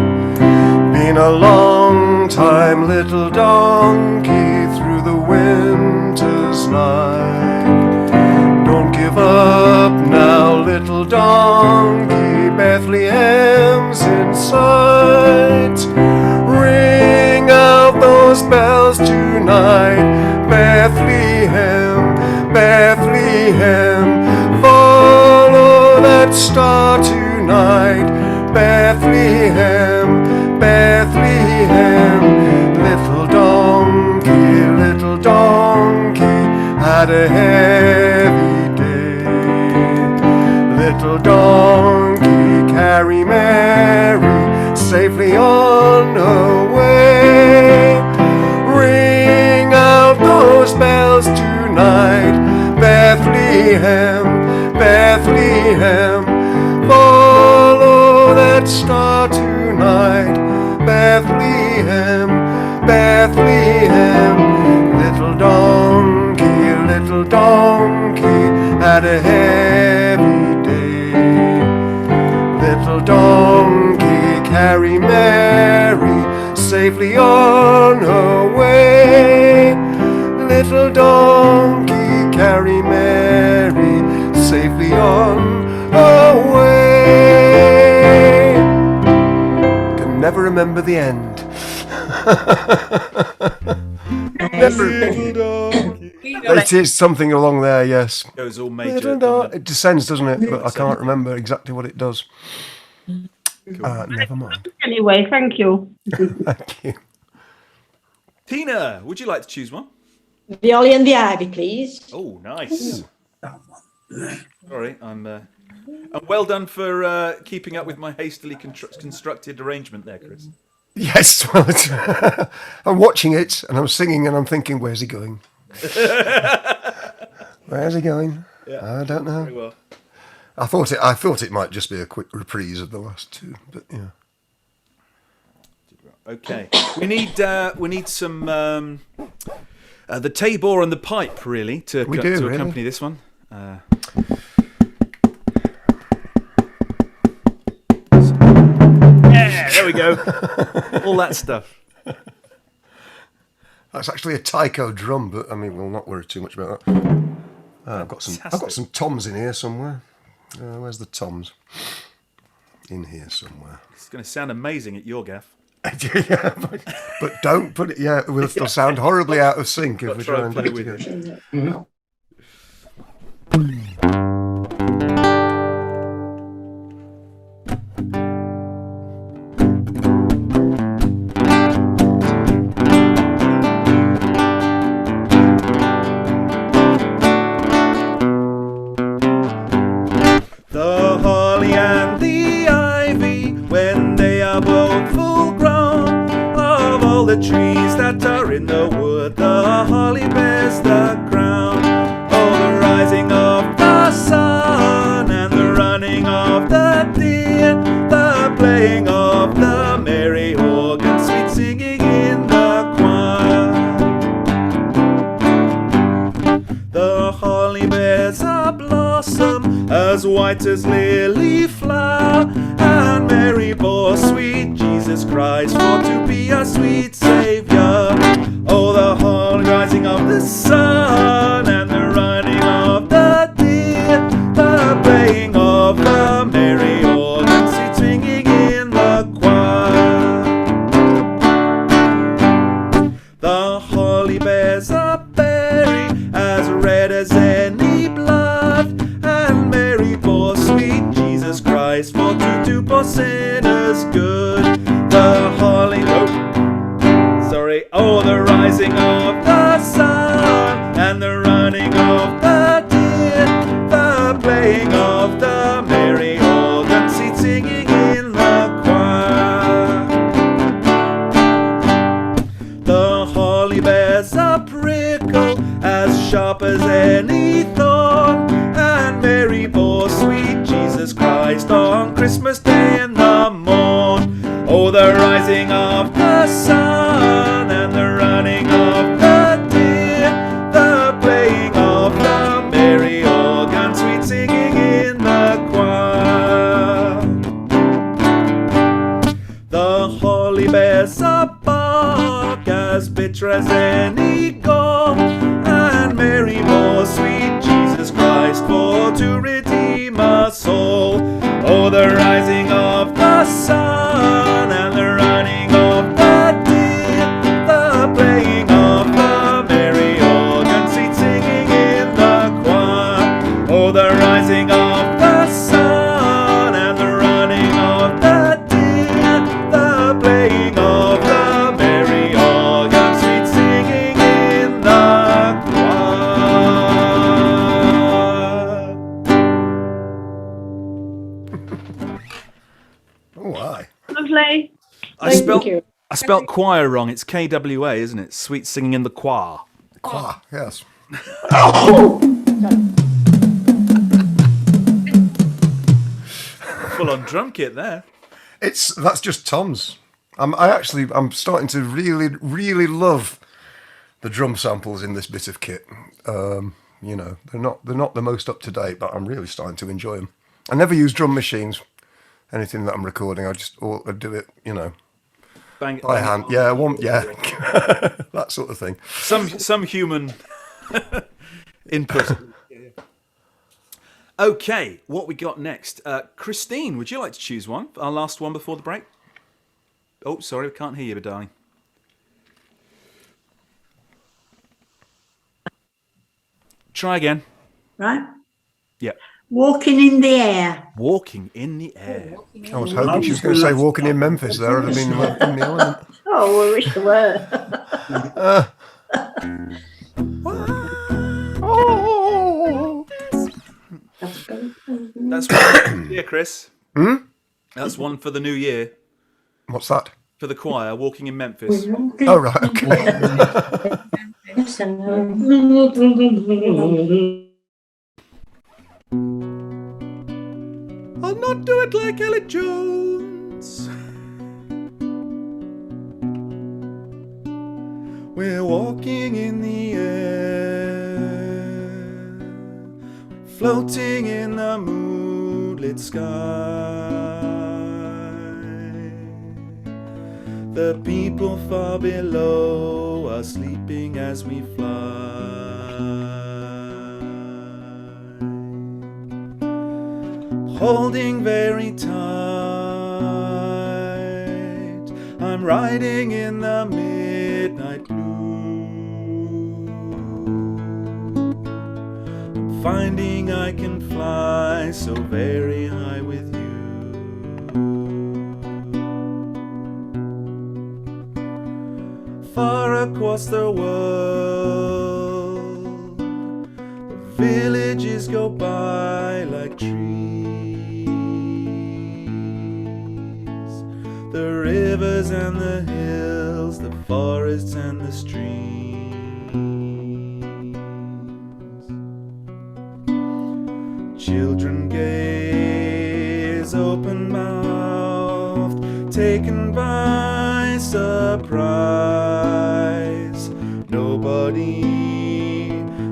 Been a long time, little donkey, through the winter's night. Don't give up now, little donkey, Bethlehem's in sight. Ring out those bells tonight, Bethlehem, Bethlehem. Follow that star tonight, Bethlehem, Bethlehem. Little donkey had a heavy day. Little donkey, carry Mary safely on her way. Ring out those bells tonight, Bethlehem, Bethlehem. Follow that star tonight, Bethlehem, Bethlehem. Little donkey had a heavy day. Little donkey, carry Mary safely on her way. Little donkey, carry Mary safely on her way. Can never remember the end. It is something along there, yes. Goes all major. It descends, doesn't it? But I can't remember exactly what it does. Never mind. Anyway, thank you. Thank you. Tina, would you like to choose one? The Holly and the Ivy, please. Oh, nice. Sorry, and well done for keeping up with my hastily constructed arrangement there, Chris. Yes, well, I'm watching it and I'm singing and I'm thinking, where's he going? Where's he going? Yeah. I don't know. Very well. I thought it might just be a quick reprise of the last two, but yeah. Okay, we need some the tabor and the pipe really to accompany this one. Yeah, there we go. All that stuff. That's actually a taiko drum, but I mean, we'll not worry too much about that. I've got some toms in here somewhere. Where's the toms? In here somewhere. It's going to sound amazing at your gaff. Yeah, but don't put it. Yeah, we'll still sound horribly out of sync if we try and play with it. The holly and the ivy, when they are both full grown, of all the trees that are in the wood, the holly bears the crown. Oh, the rising of the sun and the running of the deer, the playing of the merry organ, sweet singing in the choir. white as lily flower, and Mary bore sweet Jesus Christ for to be our sweet Saviour. Oh, the holy rising of the sun and the running of the deer, the playing of the merry organ, singing in the choir. The holly bears a berry as red as any blood, and Mary bore sweet Jesus Christ for to do poor sinners good. The holly, oh, the rising of the sun and the running of the deer, the playing of the merry organ, singing in the choir. The holly bears a prickle as sharp as any thorn, and Mary bore sweet Jesus Christ on Christmas Day in the morn. Oh, the rising of the sun and the running of the deer, the playing of the merry organ, sweet singing in the choir. The holly bears a bark as bitter as any gall, and Mary bore sweet Jesus Christ for to redeem us all. Oh, the rising of the sun and the running of the deer, the playing of the merry organ, sweet singing in the choir. Oh, the rising of the sun and the running of the deer, the playing of the merry organ, sweet singing in the choir. Oh, aye. Lovely. Thank you. I spelt choir wrong. It's KWA, isn't it? Sweet singing in the choir. Qua, yes. Full on drum kit there. That's just Tom's. I'm starting to really love the drum samples in this bit of kit. You know, they're not the most up to date, but I'm really starting to enjoy them. I never use drum machines. Anything that I'm recording, I do it, you know, Bang by hand. Yeah, that sort of thing. Some human input. Okay, what we got next? Christine, would you like to choose one? Our last one before the break. Oh, sorry, we can't hear you, darling. Try again. Right? Yeah. Walking in the air. Walking in the air. I was hoping she was going to say walking in Memphis there. I'd have been in the element. Oh, I wish there were. That's one for the new year, Chris. That's one for the new year. What's that? For the choir, walking in Memphis. Oh, right, okay. I'll not do it like Ellie Jones. We're walking in the air, floating in the moonlit sky. The people far below are sleeping as we fly. Holding very tight, I'm riding in the midnight blue. I'm finding I can fly so very high with you. Far across the world, the villages go by like trees. The rivers and the hills, the forests and the streams. Children gaze open-mouthed, taken by surprise. Nobody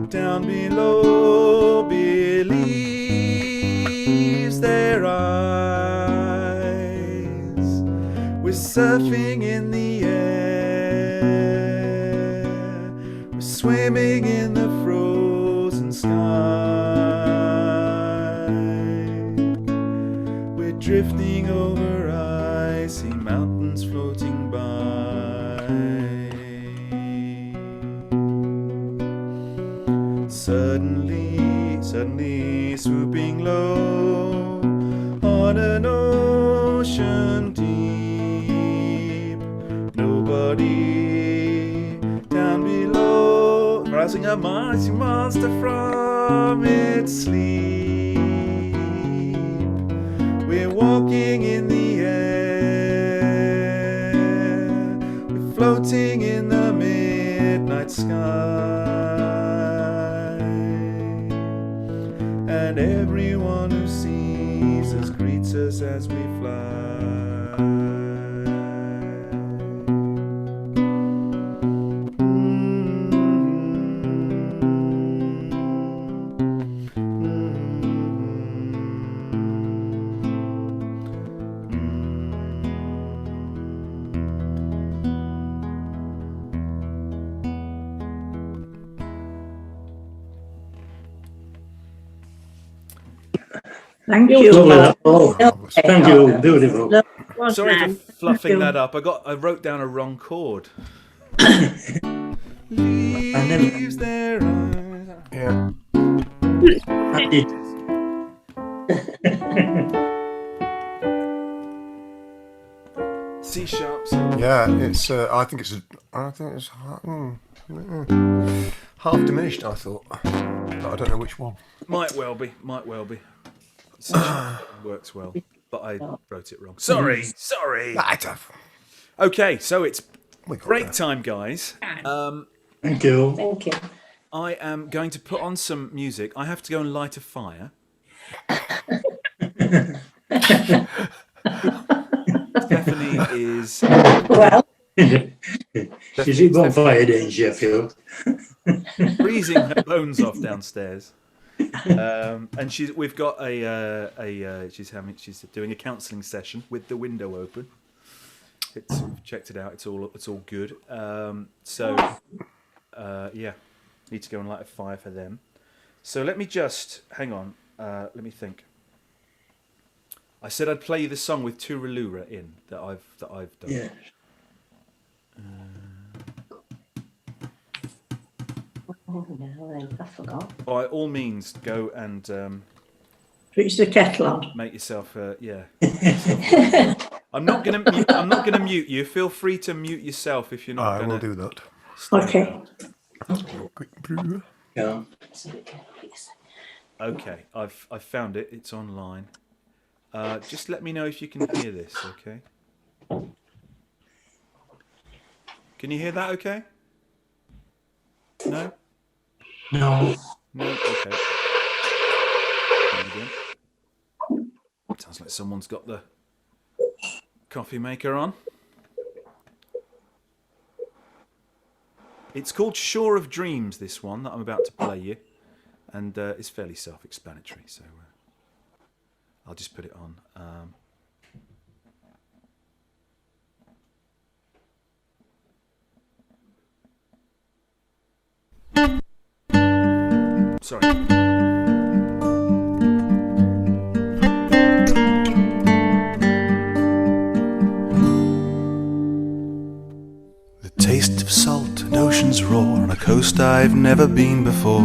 down below believes their eyes. We're surfing in the air. We're swimming in the frozen sky. We're drifting over icy mountains floating by. Suddenly swooping low on an ocean deep. Nobody down below, rousing a mighty monster from its sleep. We're walking in the air. We're floating in the midnight sky. And everyone who sees us greets us as we fly. Thank you. Lovely, that, Paul. Marvellous. Thank you, beautiful. Was Sorry for nice. fluffing that up. I wrote down a wrong chord. Leaves their eyes. Yeah. I did. C sharp. Yeah, it's. I think it's half diminished. I thought, but I don't know which one. Might well be. C sharp works well, but I wrote it wrong. Sorry. Okay, so it's We got break there. time, guys. Thank you. Thank you. I am going to put on some music. I have to go and light a fire. Stephanie is Well, Is it bonfire day in Sheffield? freezing her bones off downstairs, and we've got she's doing a counselling session with the window open. We've checked it out. It's all good. Need to go and light a fire for them. So let me just hang on. Let me think. I said I'd play you the song with Turalura in that I've done. Yeah. oh no, then I forgot. By all means, go and Switch the kettle on. make yourself. I'm not gonna mute you. Feel free to mute yourself if you're not I gonna. will do that. Okay. Yeah. Okay, I've found it. It's online. Just let me know if you can hear this. Okay. Can you hear that? Okay. No. No. No. Okay. There we go. Sounds like someone's got the coffee maker on. It's called Shore of Dreams, this one that I'm about to play you. And it's fairly self-explanatory, so I'll just put it on. Sorry. The taste of salt and ocean's roar on a coast I've never been before.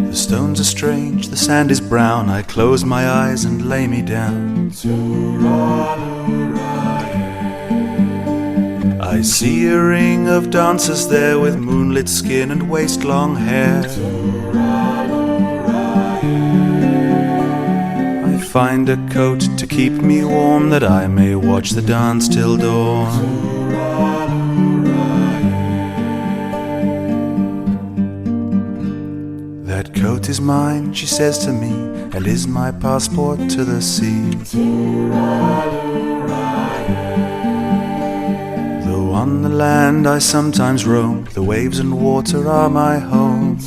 The stones are strange, the sand is brown. I close my eyes and lay me down. I see a ring of dancers there with moonlit skin and waist-long hair. I find a coat to keep me warm that I may watch the dance till dawn. That coat is mine, she says to me, and is my passport to the sea. Though on the land I sometimes roam, the waves and water are my home.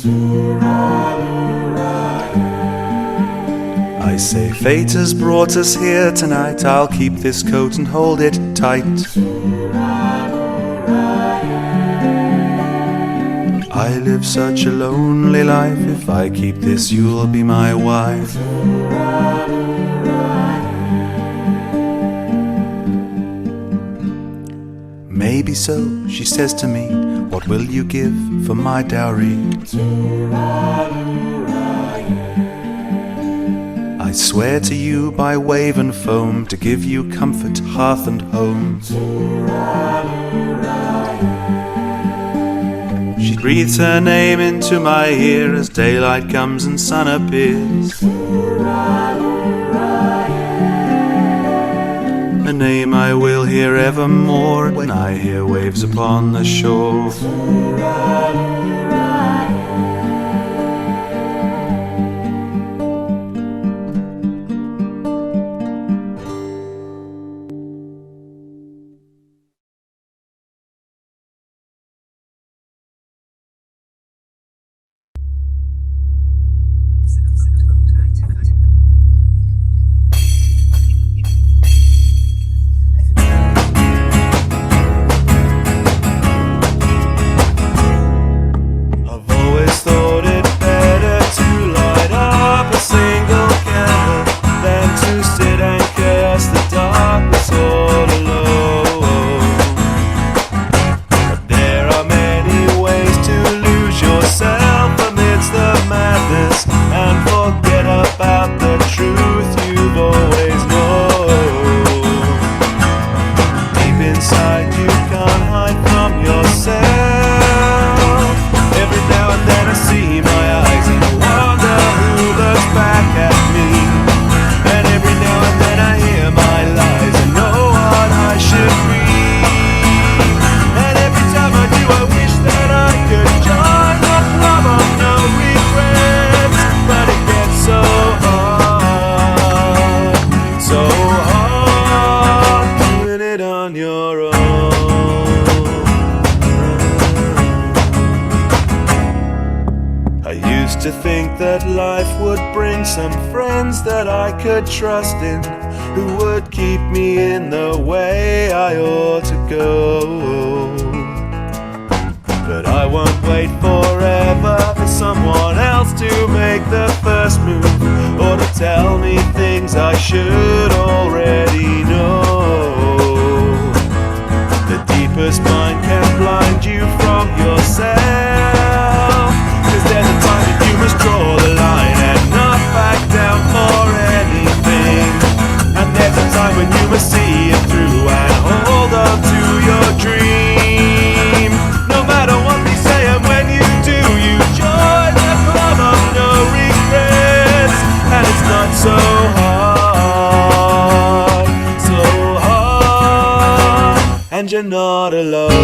I say fate has brought us here tonight. I'll keep this coat and hold it tight. I live such a lonely life. If I keep this, you'll be my wife. Maybe so, she says to me. What will you give for my dowry? I swear to you by wave and foam to give you comfort, hearth and home. She breathes her name into my ear as daylight comes and sun appears. A name I will hear evermore when I hear waves upon the shore. To think that life would bring some friends that I could trust in, who would keep me in the way I ought to go. But I won't wait forever for someone else to make the first move, or to tell me things I should already know. The deepest mind can blind you from yourself, 'cause there's a time that you must draw the line and not back down for anything. And there's a time when you must see it through and hold on to your dream. No matter what they say, and when you do, you join the club of no regrets. And it's not so hard, and you're not alone.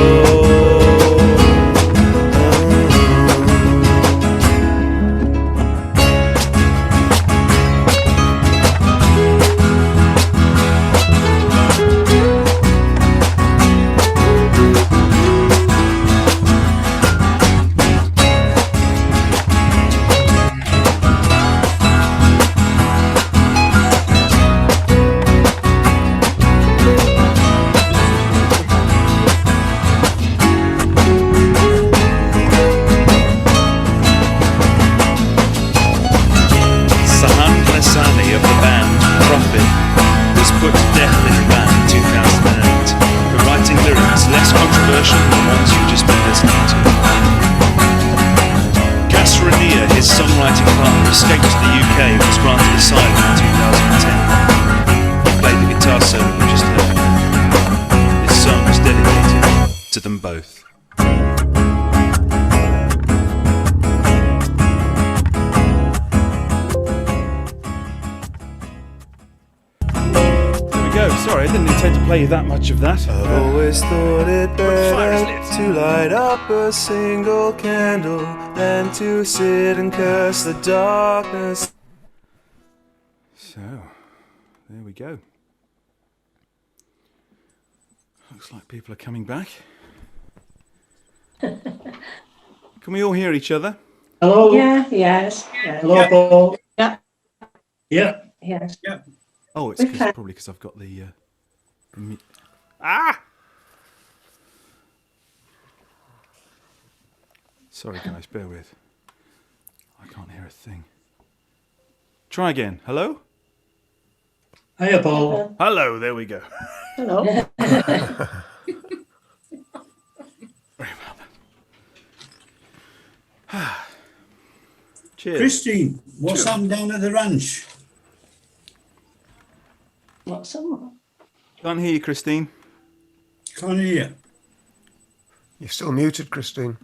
Escaped to the UK and was granted asylum in 2010. He played the guitar solo you just heard. This song was dedicated to them both. There we go. Sorry, I didn't intend to play you that much of that. I've always thought it better to light up a single candle than to sit and curse the darkness. So, there we go. Looks like people are coming back. Can we all hear each other? Hello? Yeah, yes. Yeah. Hello, Paul? Yeah. Yeah. Yes. Oh, it's Okay. probably because I've got the. Sorry, guys, bear with. I can't hear a thing. Try again. Hello? Hiya, Paul. Hello, there we go. Hello. Very well then. Cheers. Christine, what's happened down at the ranch? What's up? Can't hear you, Christine. Can't hear. You're still muted, Christine.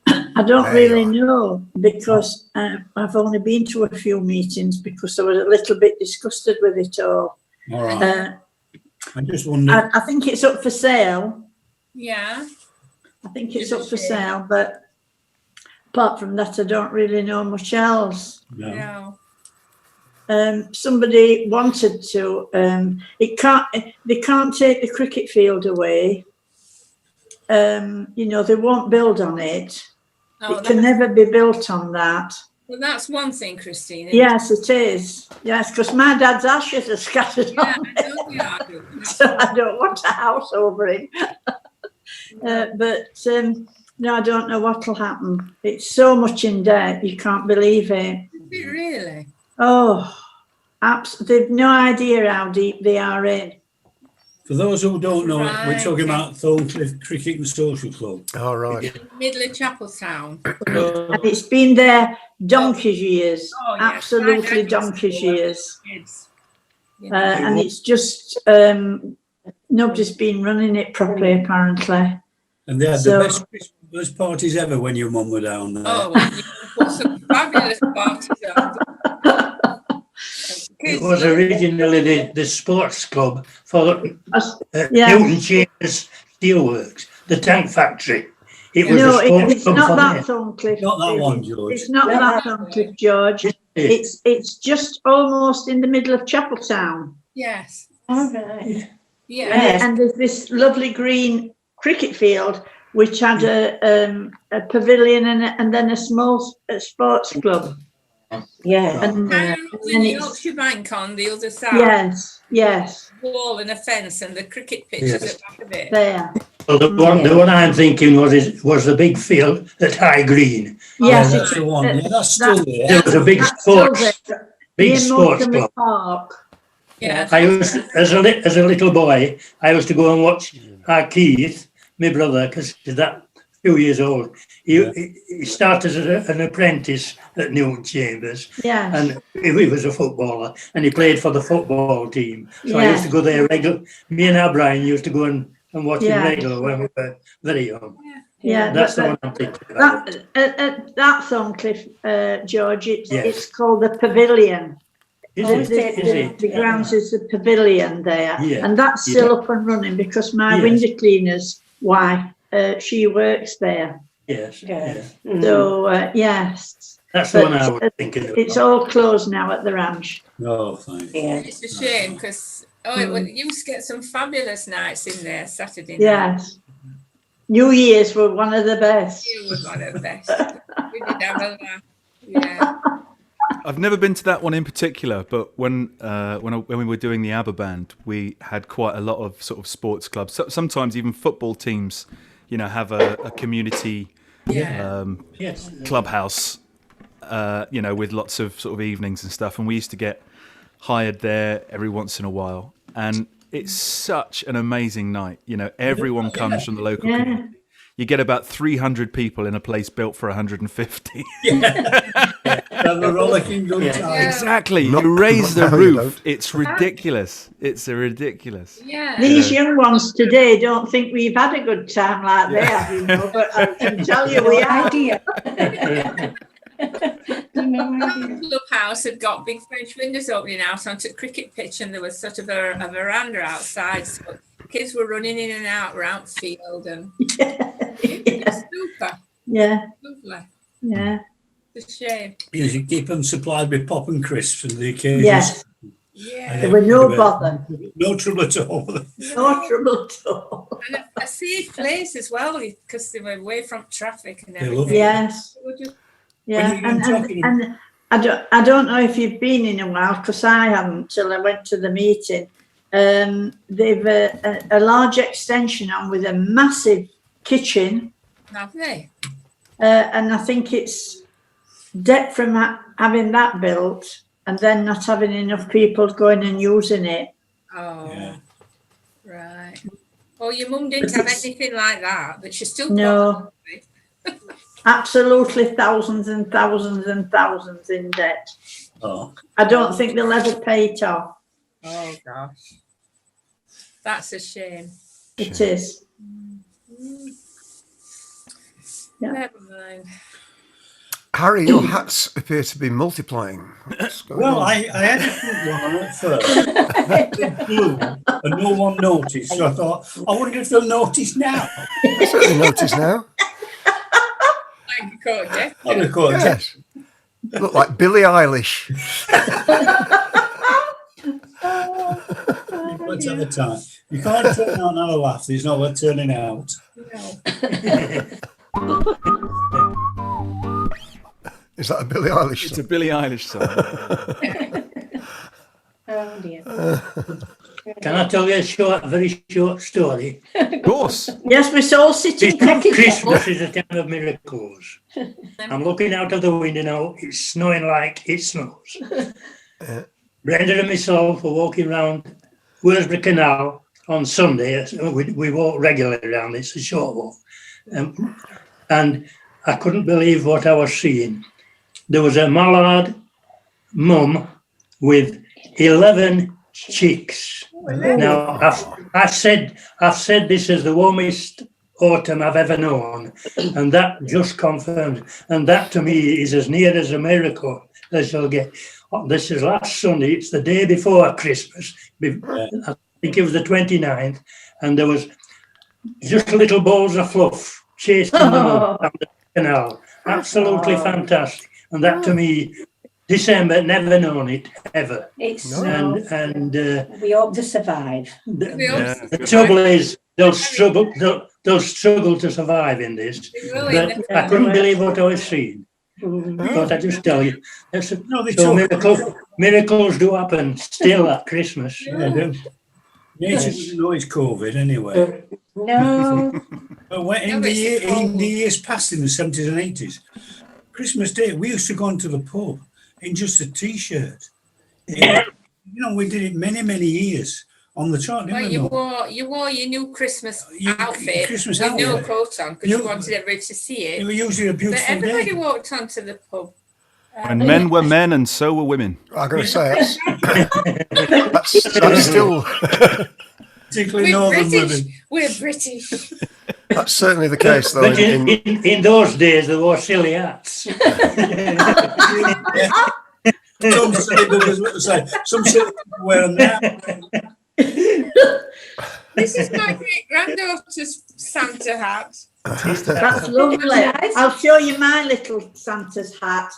I don't There you really are. know because I've only been to a few meetings because I was a little bit disgusted with it all. All right. Uh, I just wondered. I think it's up for sale. Yeah. I think it's It's a up for shame. sale, but apart from that, I don't really know much else. No. No. Somebody wanted to. They can't take the cricket field away. You know, they won't build on it. Oh, It can never be built on that. well, that's one thing, Christine. isn't it? Yes, it is. Yes, because my dad's ashes are scattered Yeah, on I it. know you are. That's So I don't want a house over it. But no, I don't know what'll happen. It's so much in debt, you can't believe it. Is it really? Oh, they've no idea how deep they are in. For those who don't know, we're Right. talking about Thorncliffe Cricket and Social Club. All right. In the middle of Chapeltown. And it's been there donkey's years, Oh, yes. absolutely My dad used to donkey's go when we were years. kids. You know. And it's just, nobody's been running it properly, apparently. And they had So- the best Christmas parties ever when your mum were down there. Oh, well, you put some fabulous parties on. It was originally the sports club for Yeah. Newton Chambers Steelworks, the tank factory. It was No, a sports it's club not for that them. Thorncliffe. Not that one, George. It's not that Thorncliffe, George. It's just almost in the middle of Chapeltown. Yes. All right. Yeah. Yes. And there's this lovely green cricket field which had a pavilion and then a small sports club. Yeah. And Kind of up then the it's- Yorkshire Bank on the other side. yes, Wall and a fence and the cricket pitches Yes. at the back of it. there. Well, the one I'm thinking was the big field at High Green. Yes, that's the one. Yeah, that's still there. There was a big that's still sports, there. big Near sports Montgomery club. Park. Yeah. I used, as a little boy, I used to go and watch our Keith, my brother, because he's that few years old. He started as an apprentice at Newton Chambers, Yes. and he was a footballer, and he played for the football team. So I used to go there regular. Me and O'Brien used to go and watch him Yeah. regular when we were very young. Yeah, That's but the one I'm thinking about. that Thorncliffe, George, Yes. it's called the Pavilion. Is The- it? the- Is it? The grounds is the pavilion there, Yeah, and that's still up and running because my Yes. window cleaner's wife, she works there. Yes. Yeah. Yeah. So yes, That's the But, one I was thinking about. it's all closed now at the ranch. Oh, thanks. Yeah. It's a shame because you used to get some fabulous nights in there Saturday night. Yes, New Year's were one of the best. You was one of the best. We did have a laugh. Yeah. I've never been to that one in particular, but when we were doing the ABBA band, we had quite a lot of sort of sports clubs. Sometimes even football teams, you know, have a community Yeah. Yes. clubhouse, you know, with lots of sort of evenings and stuff. And we used to get hired there every once in a while. And it's such an amazing night. You know, everyone comes from the local Yeah. community. You get about 300 people in a place built for 150. Have a rollicking good time. Yeah. Exactly. Not- You raise the no, you roof. don't. It's ridiculous. It's a ridiculous. Yeah. These young ones today don't think we've had a good time like they have, you know, but I can tell you we No have. idea. No Our idea. clubhouse had got big French windows opening out onto the cricket pitch, and there was sort of a veranda outside. So kids were running in and out around field, and it was super Yeah, lovely. yeah, It's a shame. You should keep them supplied with pop and crisps and the occasions. yes. Yeah. There were no bother, No trouble at all. no trouble at all. And a safe place as well because they were away from traffic and They everything. love it. Yes, They were just- yeah, When you're talking- I don't know if you've been in a while, because I haven't till I went to the meeting. They've a large extension on with a massive kitchen, Have they? and I think it's debt from having that built and then not having enough people going and using it. Oh, Yeah. right. Oh, your mum didn't But have it's- anything like that, but she's still No, absolutely thousands and thousands and thousands in debt. Oh, I don't think they'll ever pay it off. Oh gosh, that's a shame. It is. Yeah. Never mind. Harry, your hats appear to be multiplying. What's going well, on? I had to put one on at first. It blew, and no one noticed. So I thought, I wonder if they'll notice now. I certainly notice now. Like a coat of death. I'll record it. Yes. Look like Billie Eilish. What's at the time? You can't turn out and have a laugh. It's not worth turning out. No. Is that a Billie Eilish It's a song? Billie Eilish song. Oh dear. Can I tell you a very short story? Of course. Yes, we're all sitting cracking up. Christmas is a time of miracles. I'm looking out of the window now. It's snowing like it snows. Brenda and myself were walking round Worsborough Canal on Sunday. We walk regularly around. It's a short walk. And I couldn't believe what I was seeing. There was a mallard mum with 11 chicks. Now, I've said this is the warmest autumn I've ever known, and that just confirmed. And that to me is as near as a miracle as you'll get. This is last Sunday. It's the day before Christmas. I think it was the 29th, and there was just little balls of fluff chasing them down the canal. Absolutely fantastic. And that to me, December, never known it ever. It's And we hope to survive. We all- the trouble is they'll struggle to survive in this. we will But in I couldn't believe what I was seeing. But I just tell you, No, they so talk. miracles do happen still at Christmas. Yeah, they do. Nature doesn't know it's COVID anyway. No. But when, No, but it's in the years past, in the 70s and 80s, Christmas Day, we used to go into the pub in just a T-shirt. Yeah. You know, we did it many, many years on the chart, Well, didn't you we? wore your new Christmas Your outfit Christmas with no outfit. coat on because you wanted everybody to see It it. was usually a But beautiful everybody day. walked onto the pub. When men were men and so were women. I'm going to say that's still Particularly We're northern British. women. We're British. that's certainly the case though. But in those days, there were silly hats. Some silly buggers, what to say, some silly people wear them now. This is my great granddaughter's Santa hat. That's lovely. I'll show you my little Santa's hat.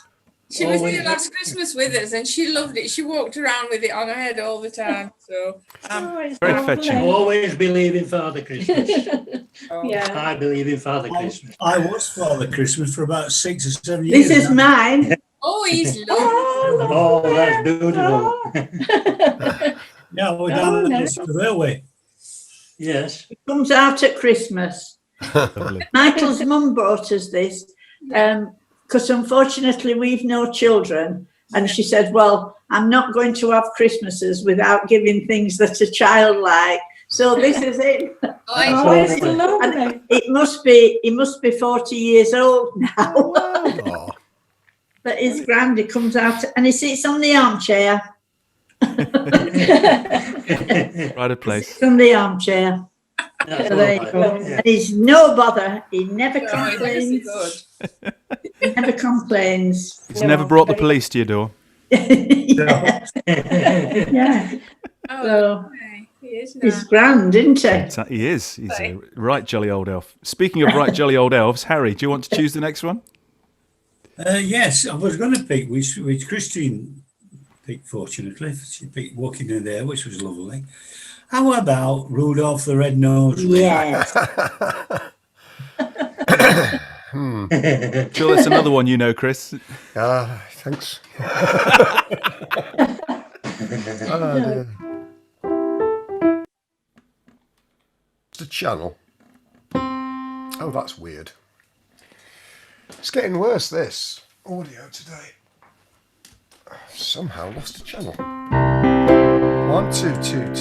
She was here last Christmas with us and she loved it. She walked around with it on her head all the time. So It's Very lovely. fetching. Always believe in Father Christmas. Yeah. I believe in Father Christmas. I was Father Christmas for about 6 or 7 years. This is now. mine. oh, he's lovely. Oh, that's beautiful. Yeah, we're down on the railway. Yes. It comes out at Christmas. Lovely. Michael's mum brought us this because unfortunately we've no children. And she said, well, I'm not going to have Christmases without giving things that a child like. So this is it. Oh, it's lovely. And he must be 40 years old now. Oh, But his grand, he comes out and he sits on the armchair. Right a place. Sits on the armchair. That's So there you all go. right. Yeah. And he's no bother. He never Oh, he's honestly complains. good. He never complains. He's never brought the police to your door. yeah. Yeah. Oh, So okay. He is he's nice. grand, isn't he? He is. He's a right jolly old elf. Speaking of right jolly old elves, Harry, do you want to choose the next one? Yes, I was going to pick, which Christine picked, fortunately. She picked Walking in There, which was lovely. How about Rudolph the Red-Nosed Reindeer? Yes. Sure, that's another one you know, Chris. Thanks. Dear. The channel. Oh, that's weird. It's getting worse, this audio today. Somehow lost a channel. 1, 2, 2, 2.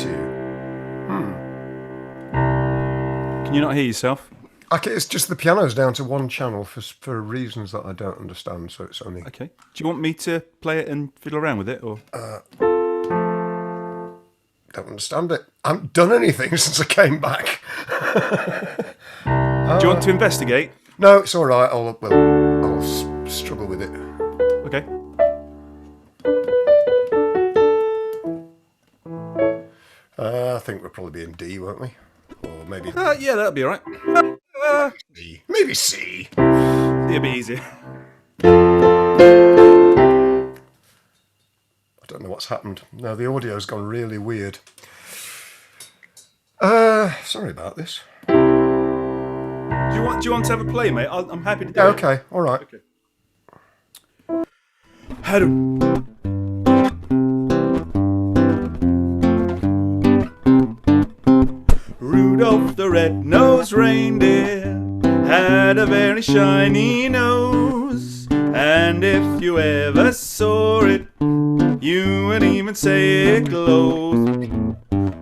Can you not hear yourself? Okay, it's just the piano's down to one channel for reasons that I don't understand, so it's only... Okay. Do you want me to play it and fiddle around with it, or...? Don't understand it. I haven't done anything since I came back. Do you want to investigate? No, it's all right. I'll struggle with it. Okay. I think we'll probably be in D, won't we? Or maybe Yeah, that'll be all right. C. Maybe C. It'll be easier. I don't know what's happened. No, the audio's gone really weird. Sorry about this. Do you want to have a play, mate? I'm happy to do Yeah, it. okay, all right. Okay. How do... Rudolph the red-nosed reindeer had a very shiny nose, and if you ever saw it, you would even say it glows.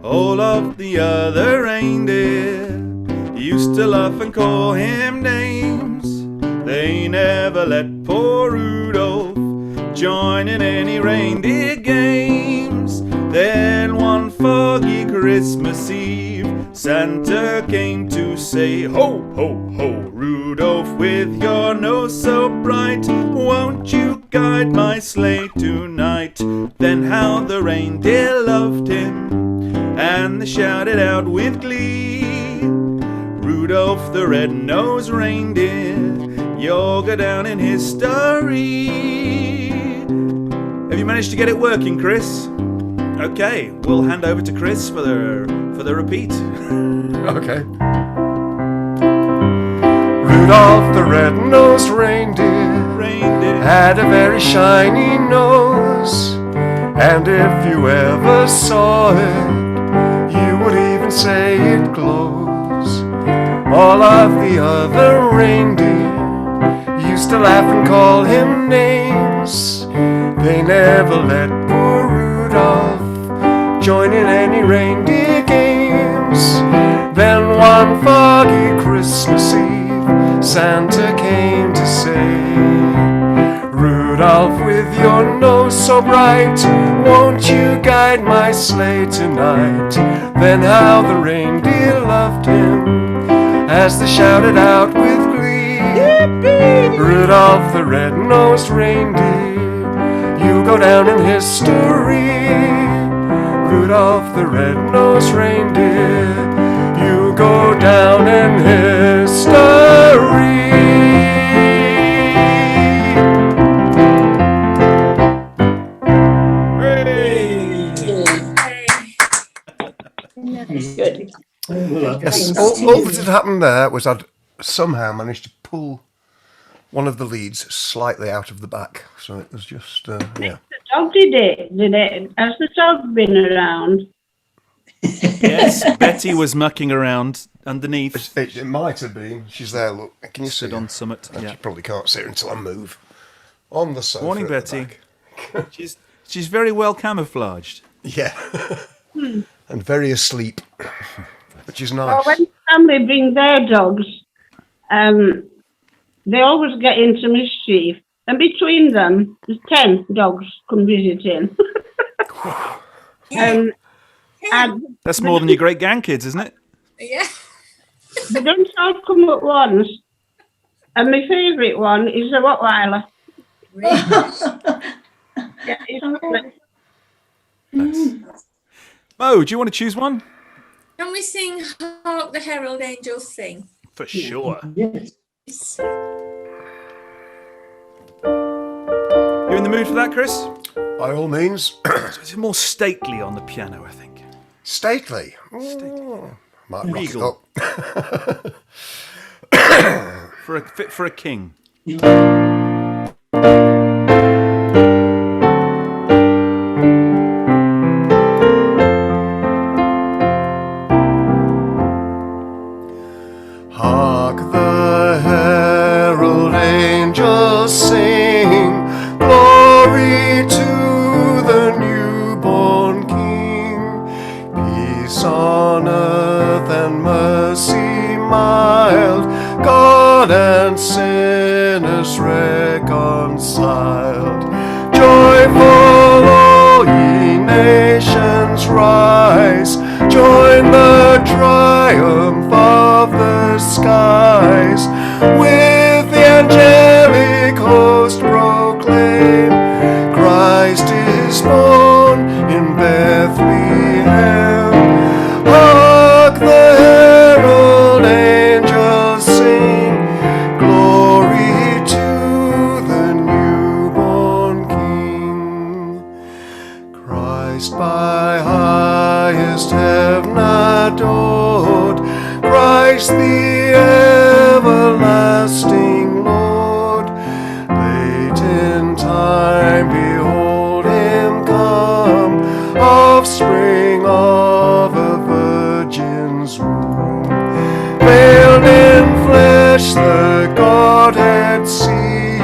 All of the other reindeer used to laugh and call him names. They never let poor Rudolph join in any reindeer games. Then one foggy Christmas Eve, Santa came to say, ho, ho, ho, Rudolph, with your nose so bright, won't you guide my sleigh tonight? Then how the reindeer loved him, and they shouted out with glee, Rudolph the red-nosed reindeer, you'll go down in history. Have you managed to get it working, Chris? Okay, we'll hand over to Chris for the repeat. Okay. Rudolph the red-nosed reindeer had a very shiny nose, and if you ever saw it, you would even say it glows. All of the other reindeer used to laugh and call him names. They never let poor Rudolph join in any reindeer games. Then one foggy Christmas Eve, Santa came to say, Rudolph, with your nose so bright, won't you guide my sleigh tonight? Then how the reindeer loved him as they shouted out with glee, Yippee! Rudolph the red-nosed reindeer, you go down in history. Rudolph the red-nosed reindeer, you go down in history. Good. Yes, all that had happened there was I'd somehow managed to pull one of the leads slightly out of the back. So it was just, yeah. The dog did it? Has the dog been around? Yes, Betty was mucking around underneath. It might have been. She's there, look. Can you see Stood her? on summit. And Yeah. You probably can't see her until I move. On the sofa. Morning, at the Betty. back. She's very well camouflaged. Yeah. And very asleep, which is Well, nice. when family bring their dogs, they always get into mischief. And between them, there's 10 dogs come visiting. And That's more than your great grandkids, isn't it? Yeah. they don't all come at once. And my favourite one is a Rottweiler. Yeah, it's lovely. Mo, do you want to choose one? Can we sing Hark the Herald Angels Sing? For sure. Yes. You in the mood for that, Chris? By all means. It's more stately on the piano, I think. Stately. Oh, might rock it Regal. up. Fit for a king. Hark the herald angels sing, glory to the newborn King. Peace on earth and mercy mild, God and sinners reconciled. Joyful all ye nations rise, join the triumph of the skies. With the angelic host proclaim, Christ is born in Bethlehem. Hark the herald angels sing, glory to the newborn King. Christ by highest heaven adored, Christ the everlasting Lord. Late in time behold him come, offspring of a virgin's womb. Veiled in flesh the Godhead see,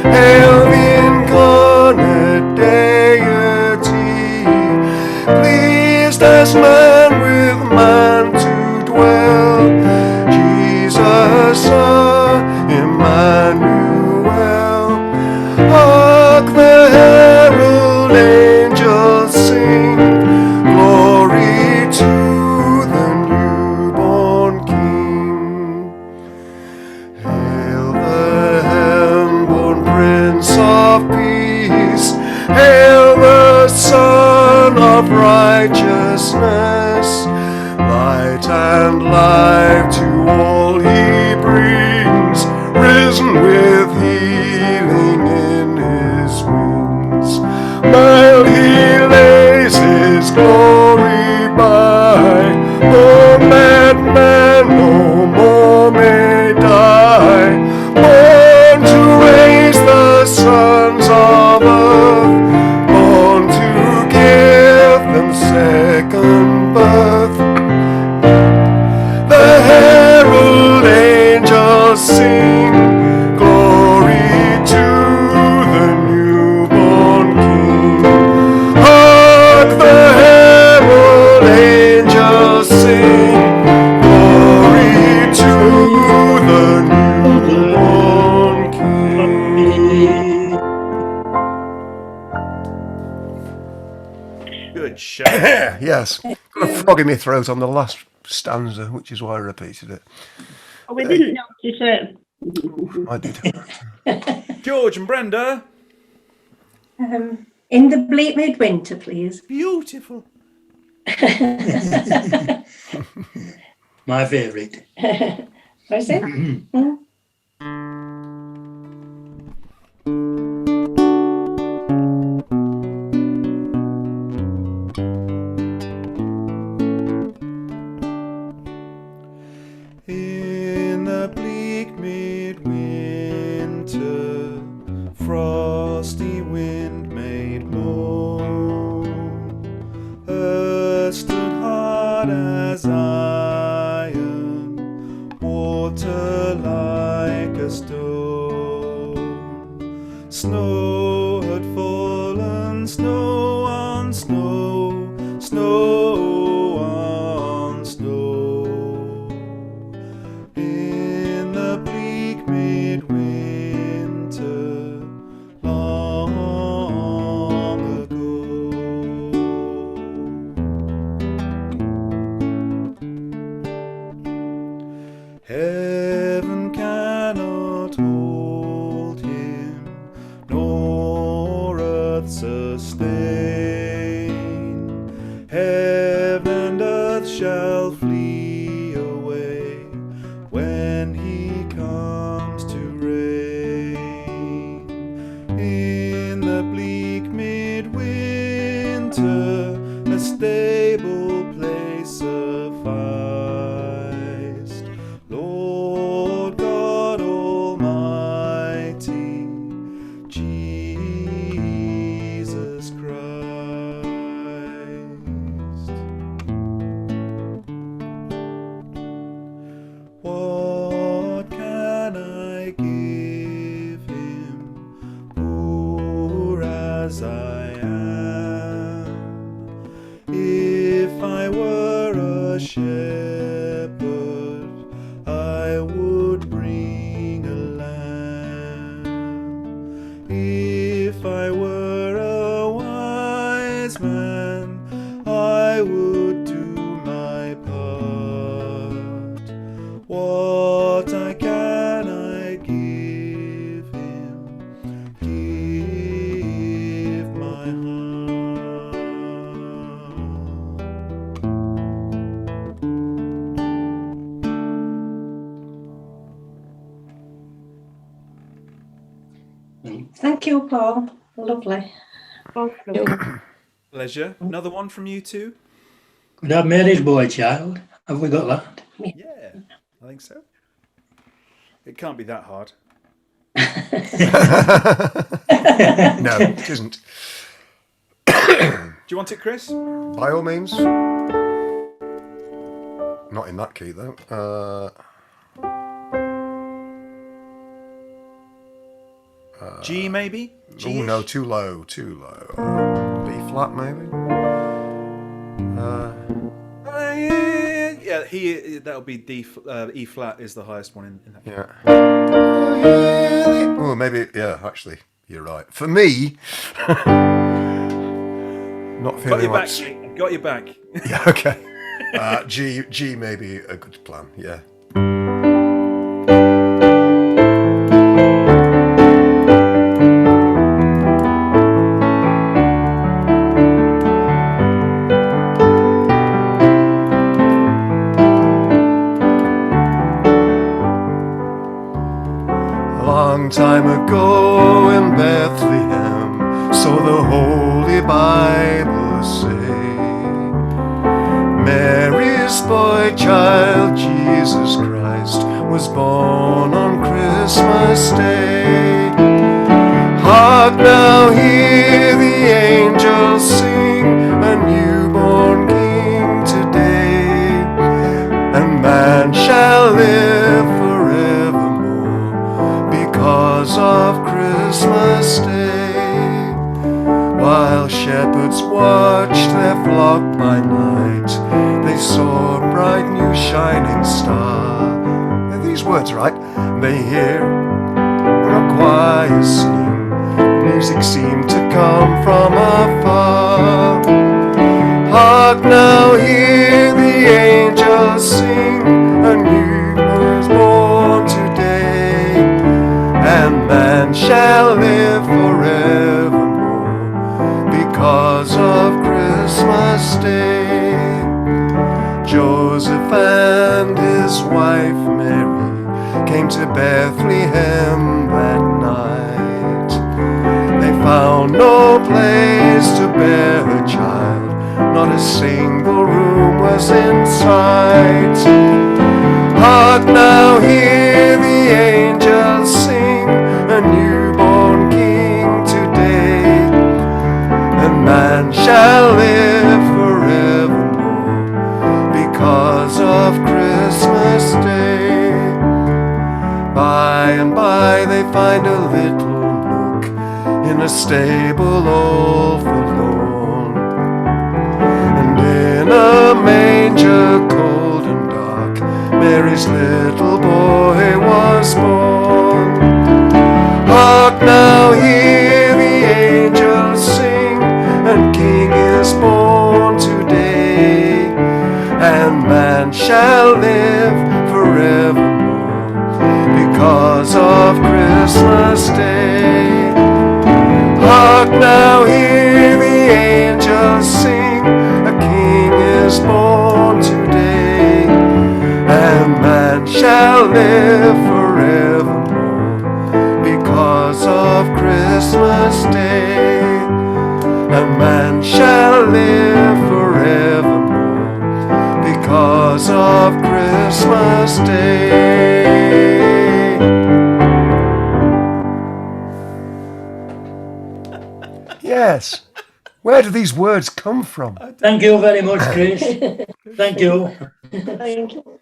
hail the incarnate deity, pleased as man with man to dwell. Jesus, Emmanuel. Hark the herald angels sing, glory to the newborn King. Hail the heaven-born Prince of Peace, hail the Son of Righteousness. Light and life to all he brings, risen with healing in his wings. Mild he lays his glory by, no madman no more may die. Born to raise the sons of earth, born to give them second birth. The herald angels sing, glory to the newborn King. Hark the herald angels sing, glory to the newborn King. Good show. Yes. Got a frog in my throat on the last stanza, which is why I repeated it. Oh, we didn't notice it. I did. George and Brenda. In the bleak midwinter, please. Beautiful. My favourite. What is it? In the bleak midwinter, frosty wind made moan. Earth stood hard as iron, water like a stone. Snow had fallen, snow on snow, snow on snow. In the bleak midwinter, long ago. Heaven cannot hold him, nor earth sustain. Heaven and earth shall flee away when he comes to reign. In the bleak midwinter, a stable place sufficed. Lord God Thank you, Paul. Lovely. Pleasure. Another one from you two? Could have Mary's boy child. Have we got that? Yeah, I think so. It can't be that hard. No, it isn't. Do you want it, Chris? By all means. Not in that key, though. G, maybe? G? Oh, no, too low, too low. B flat, maybe? Yeah, that'll be D. E flat is the highest one in that. Yeah. Oh, maybe, yeah, actually, you're right. For me, not feeling Got your like... back. Got your back. Yeah, okay. G may be a good plan, yeah. Long time ago in Bethlehem, so the Holy Bible say, Mary's boy child Jesus Christ was born on Christmas Day. Hark now, hear the angels sing, a newborn King today, and man shall live forevermore because of Christmas Day. While shepherds watched their flock by night, they saw a bright new shining star. Are these words right? They hear a choir sing, music seemed to come from afar. Hark now, hear the angels sing, a new was born today, and man shall live forevermore because of Christmas Day. Joseph and his wife Mary came to Bethlehem that night. They found no place to bear a child, not a single room was in sight. Hark now, hear the angels sing, a newborn King today, and man shall live forevermore because of Christmas Day. By and by they find a little nook in a stable all forlorn, and in a manger cold and dark Mary's little boy was born. Hark now, hear the angels sing, and King is born today, and man shall live forevermore because of Christmas Day. Hark now, hear the angels sing, a King is born today, and man shall live forevermore because of Christmas Day, and man shall live forevermore because of Christmas Day. Yes. Where do these words come from? Thank you very much, Chris. Thank you. Thank you.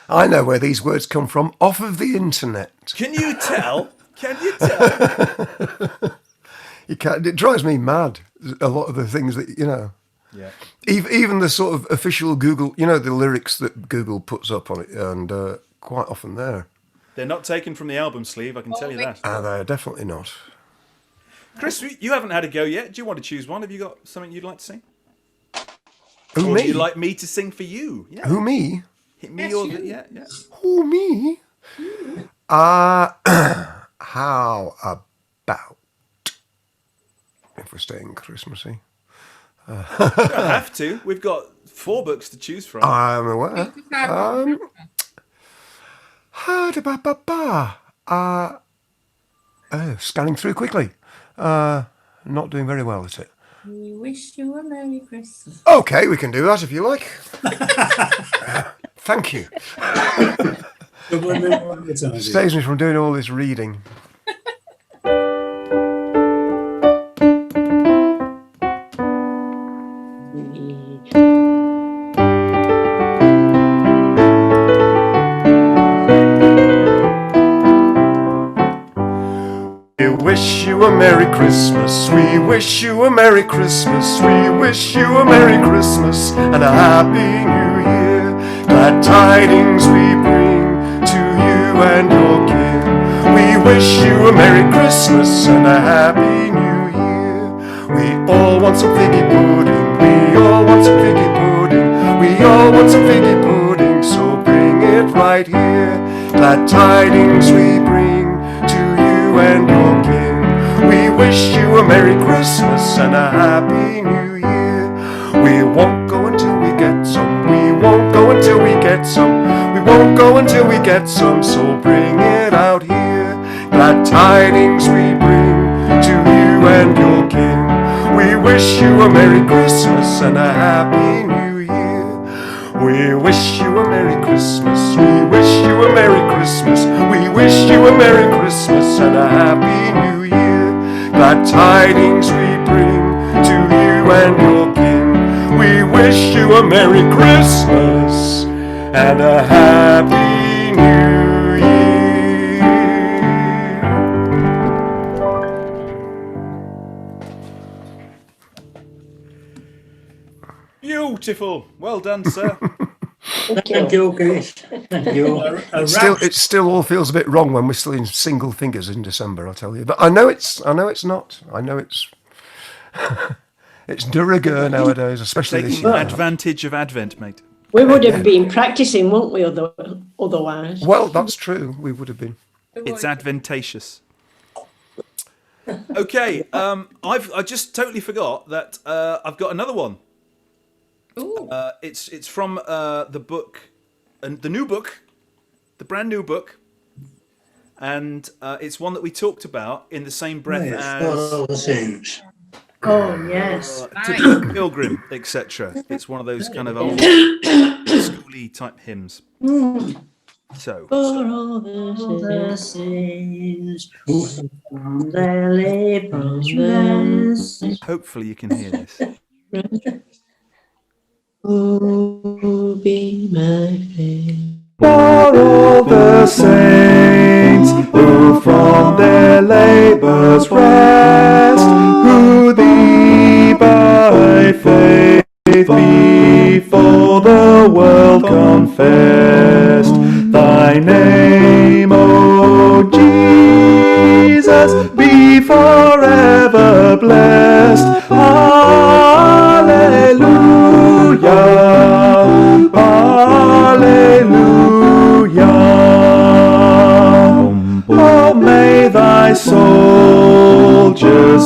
I know where these words come from, off of the internet. Can you tell? Can you tell? You can't, it drives me mad, a lot of the things that, you know. Yeah. Even the sort of official Google, you know, the lyrics that Google puts up on it, and quite often there. They're not taken from the album sleeve, I can tell you that. They're definitely not. Chris, you haven't had a go yet. Do you want to choose one? Have you got something you'd like to sing? Who, Or me? would you like me to sing for you? Yeah. Who, me? Me or yeah. Who, me? How about, if we're staying Christmassy? You don't have to. We've got 4 books to choose from. I'm aware. Scanning through quickly. Not doing very well at it. We wish you a Merry Christmas. Okay, we can do that if you like. Thank you. Saves me from doing all this reading. We wish you a Merry Christmas, we wish you a Merry Christmas, we wish you a Merry Christmas and a Happy New Year. Glad tidings we bring to you and your kin. We wish you a Merry Christmas and a Happy New Year. We all want some figgy pudding, we all want some figgy pudding, we all want some figgy pudding, so bring it right here. Glad tidings we bring to you and your kin. We wish you a Merry Christmas and a Happy New Year. We won't go until we get some, we won't go until we get some, we won't go until we get some, so bring it out here. Glad tidings we bring to you and your kin. We wish you a Merry Christmas and a Happy New Year. We wish you a Merry Christmas, we wish you a Merry Christmas, we wish you a Merry Christmas and a Happy New Year. Glad tidings we bring to you and your kin. We wish you a Merry Christmas and a Happy New Year. Beautiful. Well done, sir. Thank you, Chris. Thank you. It still all feels a bit wrong when we're still in single fingers in December, I tell you. But I know it's not. I know it's it's de rigueur nowadays, especially this Taking year. advantage of Advent, mate. We would have been practicing, won't we, otherwise? Well, that's true. We would have been. It's advantageous. Okay, I just totally forgot that I've got another one. It's from the book, and the new book, the brand new book, and it's one that we talked about in the same breath as All the Saints. Oh, yes. To the Pilgrim, etc. It's one of those kind of old schooly type hymns. So, For all the sins from their labors. hopefully you can hear this. Oh, be my faith. For all the saints who from their labours rest, who thee by faith before the world confessed, thy name, O Jesus, be forever blessed. Hallelujah, hallelujah. Oh, may thy soldiers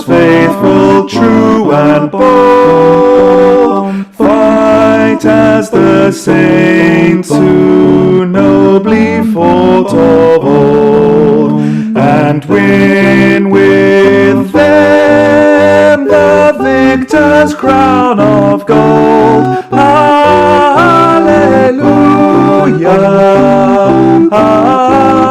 faithful, true and bold, fight as the saints who nobly fought of old, and win with them the victor's crown of gold. Hallelujah, hallelujah.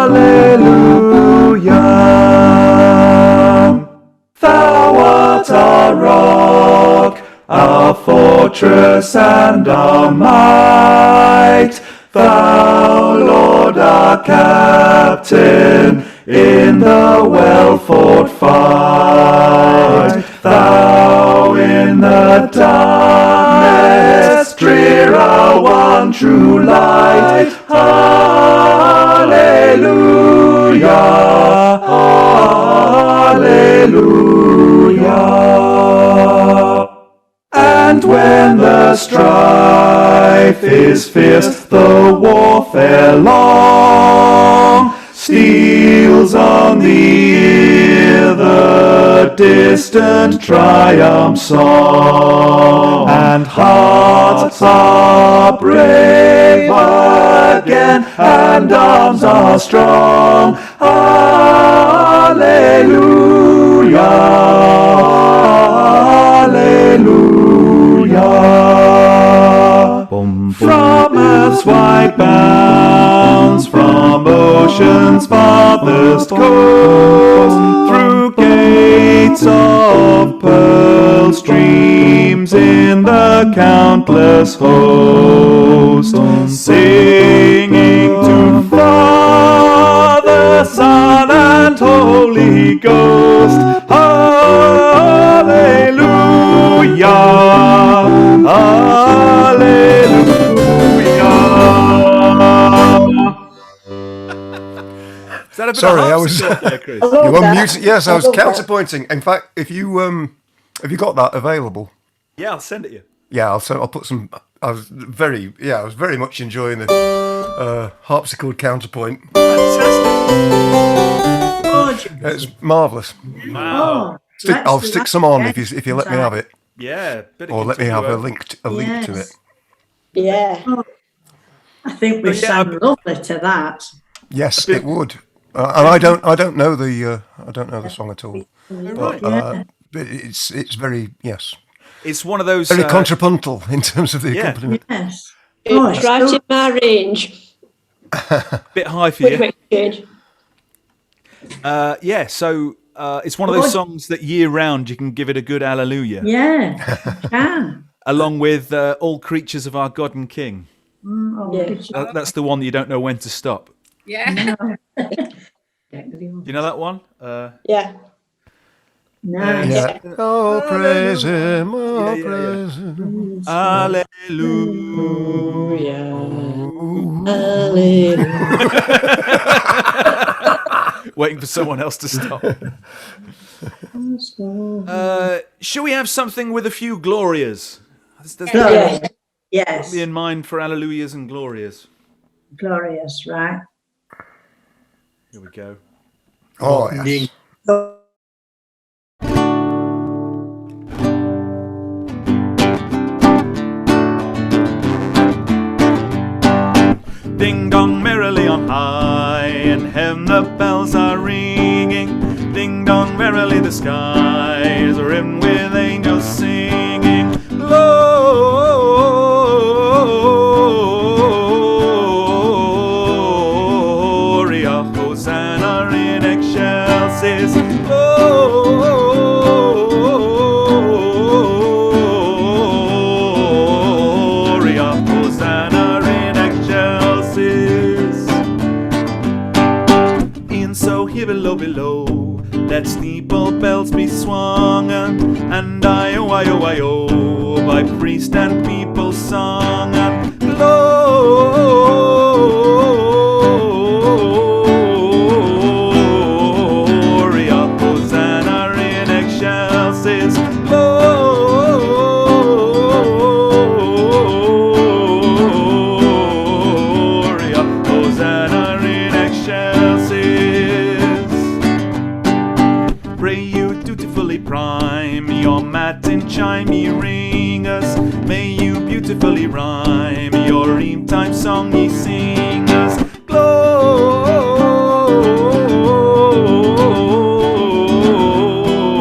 Thou art our rock, our fortress and our might. Thou, Lord, our captain in the well-fought fight. Thou in the darkness drear, our one true light. Hallelujah, hallelujah. And when the strife is fierce, the warfare long, steals on the ear the distant triumph song, and hearts are brave again, and arms are strong. Hallelujah, Alleluia. From earth's wide bounds, from ocean's farthest coast, through gates of pearl, streams in the countless host, singing to Father, Son, and Holy Ghost. Hallelujah, hallelujah. Is that a bit Sorry, of I was. harpsichord there, Chris? You love were that. muted. Yes, I was love that. counterpointing. In fact, if you have you got that available? Yeah, I'll send it you. Yeah, I'll put some. I was very much enjoying the harpsichord counterpoint. Fantastic. It's marvellous. Wow. I'll stick some on if you let me have it, Yeah. Better or let me have continue a over. link to it. Yeah. I think we Yeah, sang lovely to that. Yes, it would. And I don't know the song at all. Right. But it's very It's one of those. very contrapuntal in terms of the yeah. accompaniment. Yes. It's right in my range. Bit high for Which you. makes good. Yeah. So it's one of those songs that year round you can give it a good hallelujah, Yeah, can. along with all creatures of our God and King. Yeah. That's the one that you don't know when to stop. Yeah. Do you know that one? Yeah. Nice. Yeah. Oh, praise him! Oh, Yeah. praise him! Hallelujah. Waiting for someone else to stop. Shall we have something with a few glorias? There's Glorious. something Yes, in mind for hallelujahs and glorias. glorious, right? Here we go. Oh, yes. Ding dong merrily on high, in heaven the bells are ringing. Ding dong merrily the skies are rimmed with angels singing. Gloria, Hosanna in excelsis. Gloria, Hosanna in excelsis. In so here below, let steeple bells be swung, and I-oh, by priest and people sung, and Gloria, Hosanna in excelsis. Gloria, Hosanna in excelsis. Pray you dutifully prime your matin chime ye ringers. May you beautifully rhyme your ream time song ye singers.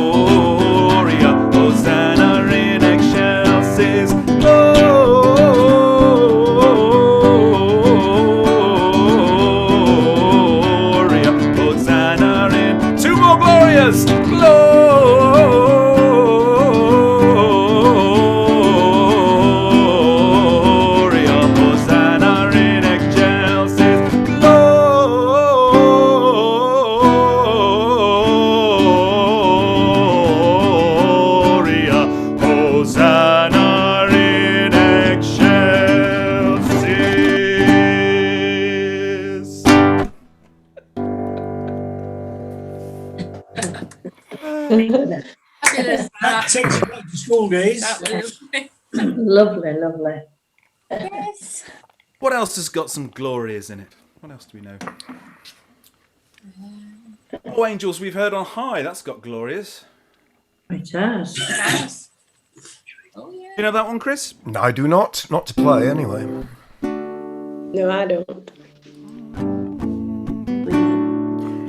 Gloria, Hosanna in excelsis. Gloria, Hosanna in. Two more glorias. Gloria, Hosanna in excelsis. Gloria, Hosanna in excelsis. Fabulous. That takes you back to school days. That was Lovely, lovely. yes. What else has got some glorias in it? What else do we know? Oh, angels we've heard on high. That's got glorias. It has. Yes. Oh yeah. You know that one, Chris? No, I do not. Not to play, anyway. No, I don't.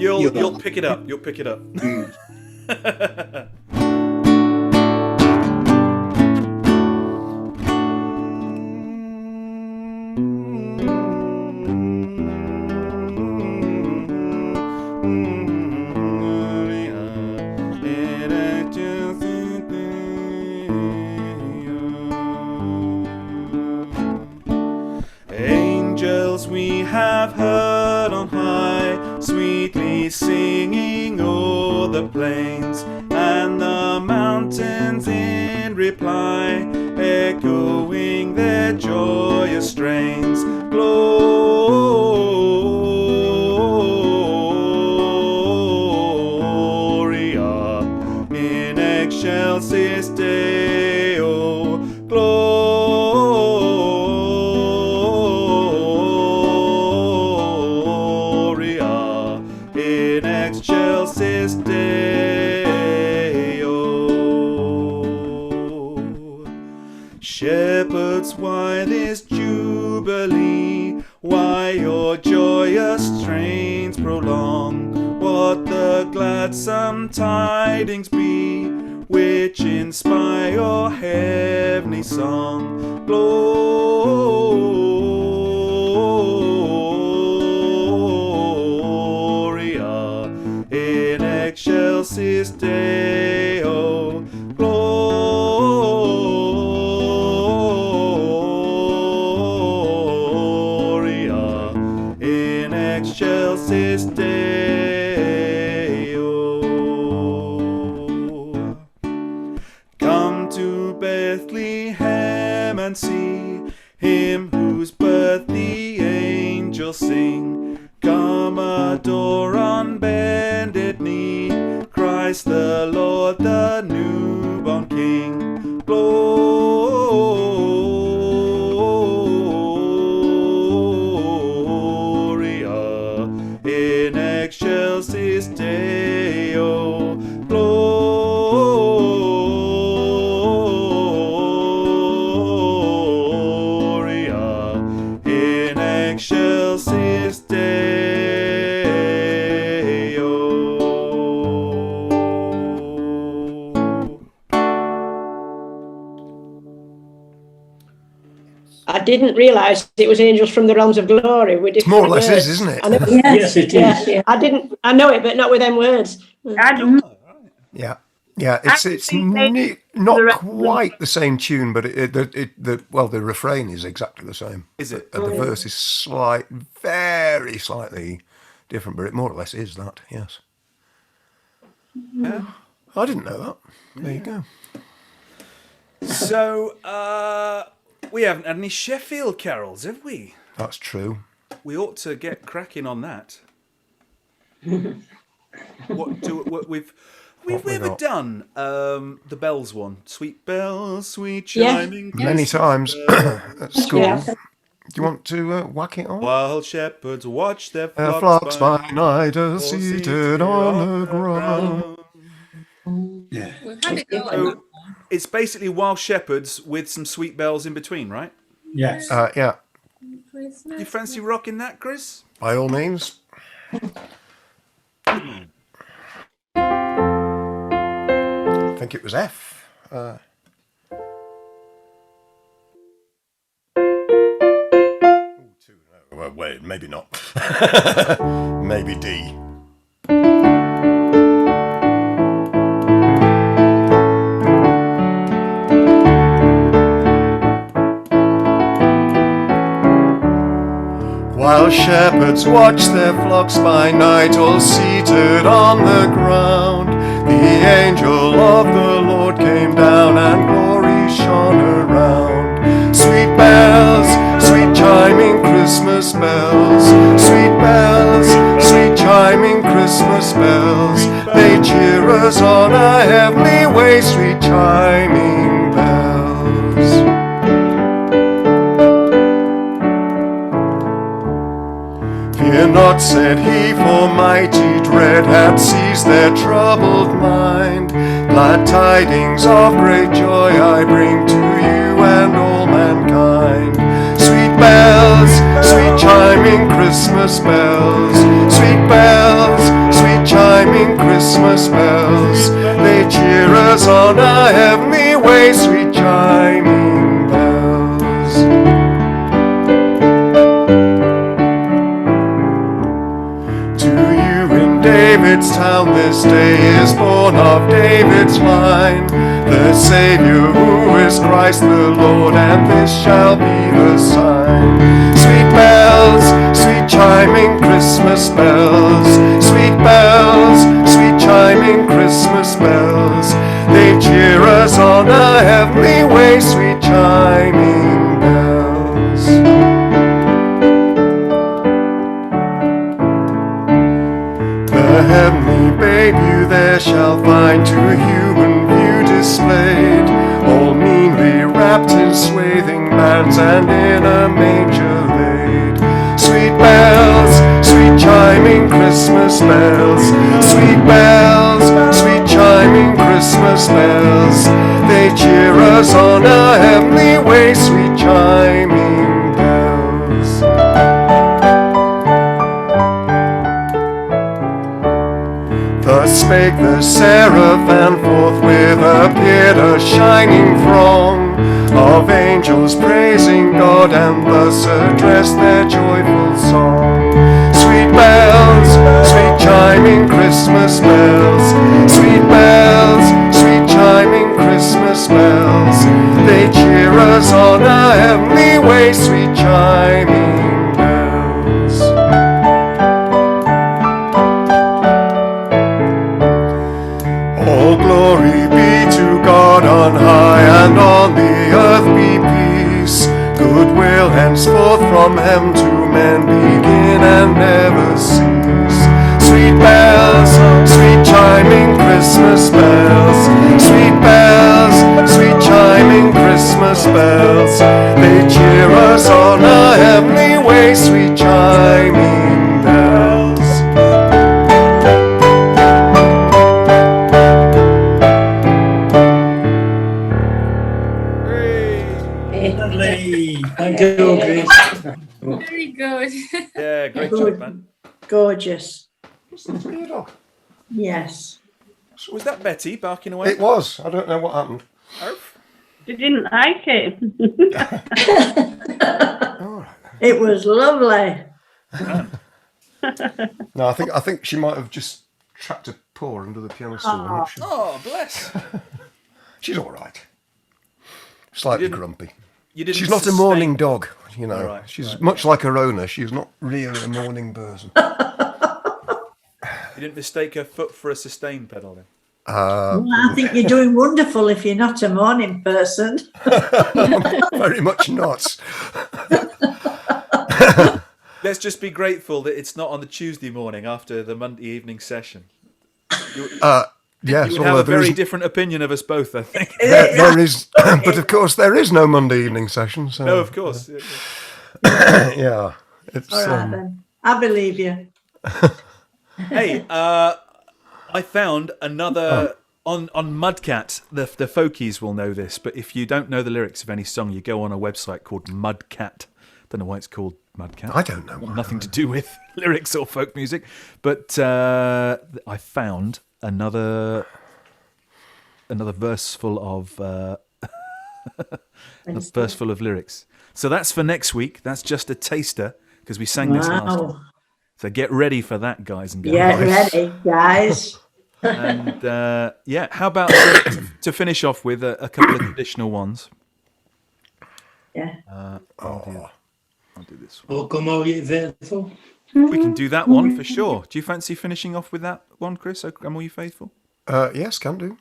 You'll pick it up. You'll pick it up. Angels we have heard on high, sweetly singing o'er the plains, and the mountains in reply, echoing their joyous strains. Gloria in excelsis Deo. Gloria in excelsis Deo. Shepherds, why this jubilee? Why your joyous strains prolong? What the gladsome tidings be, which inspire your heavenly song? Gloria in excelsis Deo. Gloria in excelsis Deo. Come to Bethlehem and see him whose birth the angels sing. Come adore on bended knee Christ the Lord, the newborn King. Gloria in excelsis Deo. Gloria in excelsis Deo. I didn't realise it was Angels from the Realms of Glory. With It's more or less words. is, isn't it? I know, Yes, it is. yeah, I know it, but not with them words. I don't Yeah, yeah. It's think they- not the re- quite the same tune, but the refrain is exactly the same. Is it? And the verse is very slightly different, but it more or less is that. Yes. Yeah. I didn't know that. There you go. So, we haven't had any Sheffield carols, have we? That's true. We ought to get cracking on that. What we've we ever got? done the bells one? Sweet bells, sweet Yeah. chiming. Many times at school. Yeah. Do you want to whack it on? While shepherds watch their Flocks by night are seated on the ground. Yeah. We've had a go at that So one. it's basically wild shepherds with some sweet bells in between, right? Yes. Yeah, Christmas. Do you fancy rocking that, Chris? by all means. I think it was F. Well, wait, maybe not. Maybe D. While shepherds watch their flocks by night, all seated on the ground, the angel of the Lord came down and glory shone around. Sweet bells, sweet chiming Christmas bells, sweet bells, sweet chiming Christmas bells, they cheer us on a heavenly way, sweet chiming bells. Fear not, said he, for mighty dread had seized their troubled mind. Glad tidings of great joy I bring to you and all mankind. Sweet bells, sweet chiming Christmas bells, sweet bells, sweet chiming Christmas Christmas bells, they cheer us on our heavenly way, sweet chiming bells. To you in David's town this day is born of David's line, the Saviour who is Christ the Lord, and this shall be the sign. Sweet bells, sweet chiming Christmas bells, sweet bells, sweet chiming Christmas bells, they cheer us on our heavenly way, sweet chiming bells. The heavenly babe you there shall find to human view displayed, all meanly wrapped in swathing bands and in a manger laid. Sweet bells, sweet chiming Christmas bells, sweet bells, sweet chiming Christmas bells, they cheer us on our heavenly way, sweet chiming bells. Thus spake the seraph, and forthwith appeared a shining throng of angels praising God, and thus addressed their joyful song. Sweet bells, sweet chiming Christmas bells, sweet bells, sweet chiming Christmas bells, they cheer us on our heavenly way, sweet chiming bells. All glory be to God on high, and on the earth be peace, goodwill henceforth from heaven to men begin and never cease. Sweet bells, sweet chiming Christmas bells, sweet bells, sweet chiming Christmas bells, they cheer us on our heavenly way, sweet chiming bells. Lovely. Thank you, Chris. Very good. Yeah, great Good. job, man. Gorgeous. Sounds like your dog. Yes. Was that Betty barking away? It was. I don't know what happened. Arf. They didn't like it. All right. It was lovely. No, I think she might have just trapped a paw under the piano stool. I'm not sure. Oh, bless. She's all right. Slightly You didn't- grumpy. You didn't She's not a sustain- morning dog, you know. All right, She's much like her owner. She's not really a morning person. You didn't mistake her foot for a sustain pedal then? Well, I think you're doing wonderful if you're not a morning person. Very much not. Let's just be grateful that it's not on the Tuesday morning after the Monday evening session. Yes, You would have a very different opinion of us both, I think. there is, but of course there is no Monday evening session. So No, of course. yeah, it's All right then. I believe you. Hey, I found another on Mudcat. The folkies will know this, but if you don't know the lyrics of any song, you go on a website called Mudcat. Don't know why it's called Mudcat. I don't know. Why. Nothing to do with lyrics or folk music, but I found another verse full of lyrics. So that's for next week. That's just a taster because we sang this last time. So get ready for that, guys and girls. Get ready, guys. And yeah, how about to finish off with a couple of additional ones? Yeah. I'll do this one. Oh, come on, you faithful. We can do that one for sure. Do you fancy finishing off with that one, Chris? O Come All You Faithful? Yes, can do.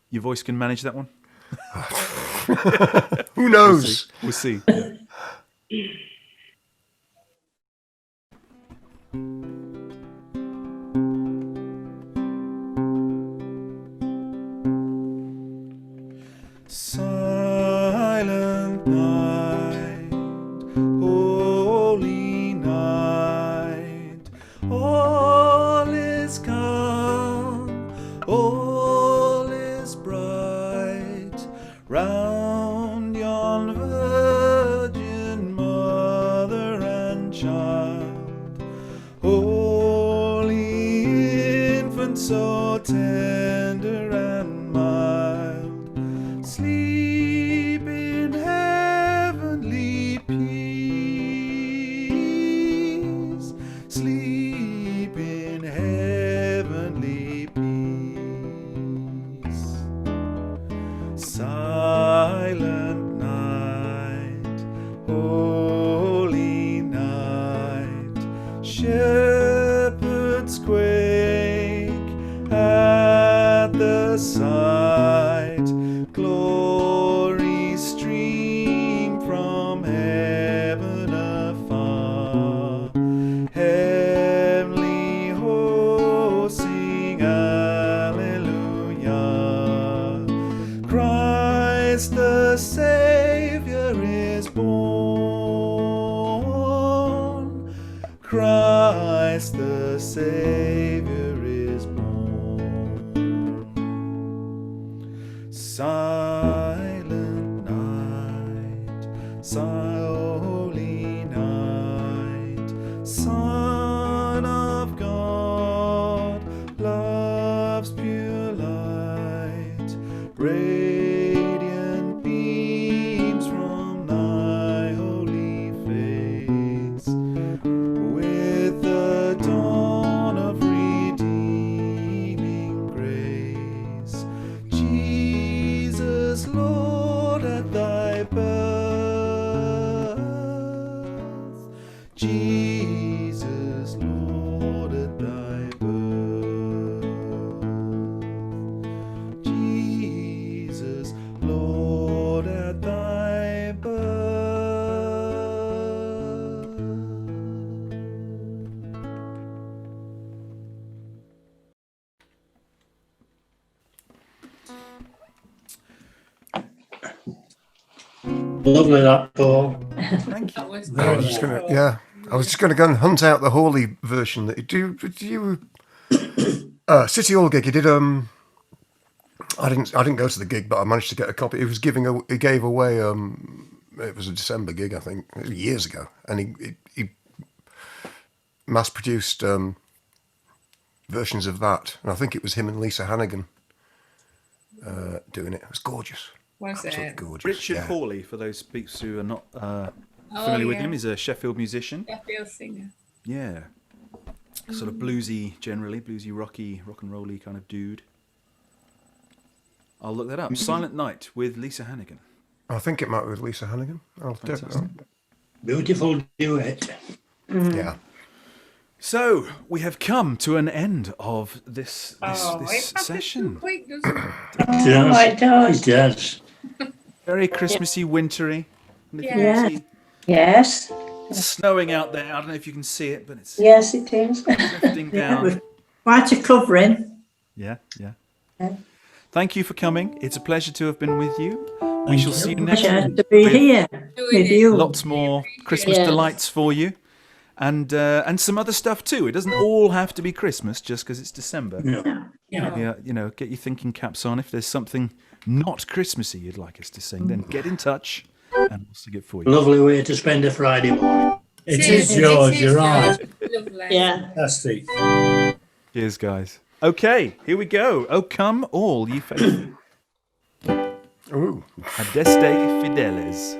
Your voice can manage that one? Who knows? We'll see. Silent night, holy night, all is calm, all is bright, round yon virgin mother and child. Holy Christ the Savior is born. Silent night, holy night, Son of God, love's pure light, radiant beams from thy holy face, with the dawn of redeeming grace. Jesus, Lord, at thy birth, Jesus, Lord, at thy birth, Jesus, Lord, at thy birth. Lovely that, Paul. Thank you. That was Very I was just gonna, yeah, I was just gonna go and hunt out the Hawley version. That do you City Hall gig? You did I didn't go to the gig, but I managed to get a copy. He gave away it was a December gig, I think, years ago, and he mass produced versions of that, and I think it was him and Lisa Hannigan doing it. It was gorgeous. Was Absolutely it? gorgeous. Richard yeah. Hawley, for those speaks who are not familiar with him, he's a Sheffield musician. Sheffield singer. Yeah, sort of bluesy, generally bluesy, rock and rolly kind of dude. I'll look that up. Silent Night with Lisa Hannigan. I think it might be with Lisa Hannigan. Fantastic. Beautiful duet. Yeah. So we have come to an end of this It passes too session. quick, doesn't it? Oh, it does. It does. Very Christmassy, wintry. And if you Yeah. can see, Yes. it's snowing out there. I don't know if you can see it, but it's Yes, it is. drifting down. with quite a covering. Yeah, yeah. Yeah. Thank you for coming. It's a pleasure to have been with you. We Thank shall you. see you next Pleasure week. to be with here Doing with it. you. Lots more Christmas Yes. delights for you. And some other stuff too. It doesn't all have to be Christmas just because it's December. No. Yeah, get your thinking caps on. If there's something not Christmassy you'd like us to sing, then get in touch and we'll sing it for you. Lovely way to spend a Friday morning. It is, George, It is, you're right. Lovely. Yeah. Fantastic. Cheers, guys. Okay, here we go. Oh, come all ye faithful. Ooh. Adeste fideles.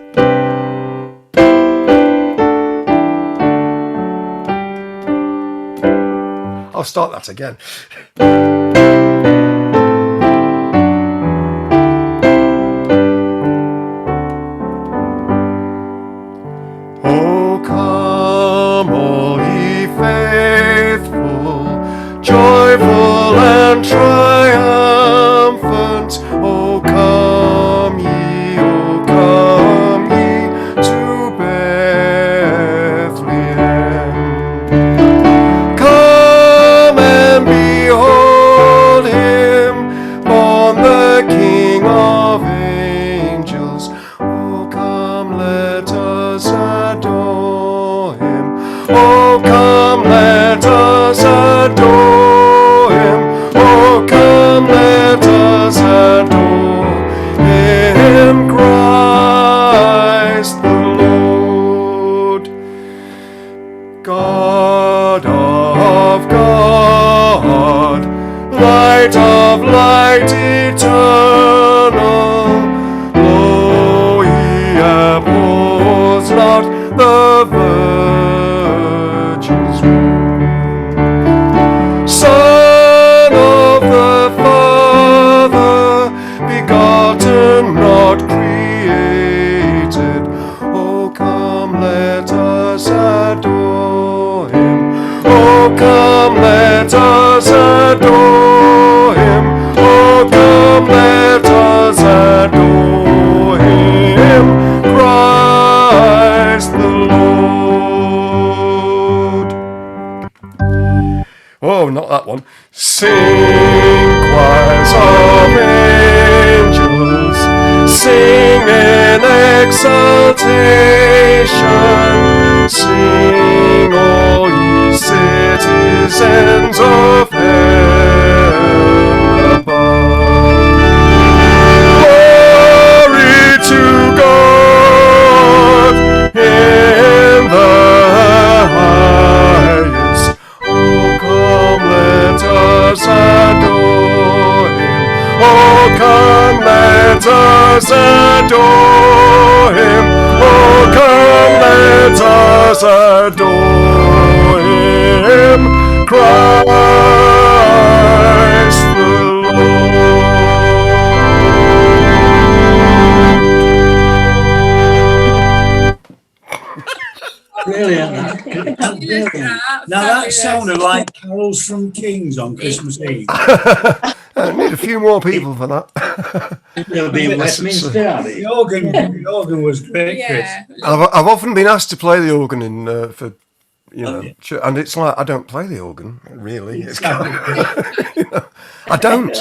I'll start that again. Oh, come, all ye faithful, joyful and triumphant. Oh, come ye to Bethlehem. Come and behold him, born the King of angels. Oh, come, let us adore him. Oh, come, let us adore him. Oh, come, let us adore him, Christ the Lord. God of God, light of light eternal, lo, he abhors not the Virgin's womb. Son of the Father, begotten, not created. Oh, come, let us adore him. Oh, come, let us adore him. Oh, come, let us adore him, Christ the Lord. Oh, not that one. Sing, choirs of angels, sing in exultation, sing, all ye saints. netizens of heaven above. Glory to God in the highest. Oh, come, let us adore him. Oh, come, let us adore him. Oh, come, let us adore him. Christ the Brilliant. Brilliant. Now that sounded like carols from Kings on Christmas Eve. I need a few more people for that. They'll be in Westminster, are they? The organ was great, Chris. Yeah. I've often been asked to play the organ in for Oh, yeah. and it's like I don't play the organ really. It's kind of, I don't.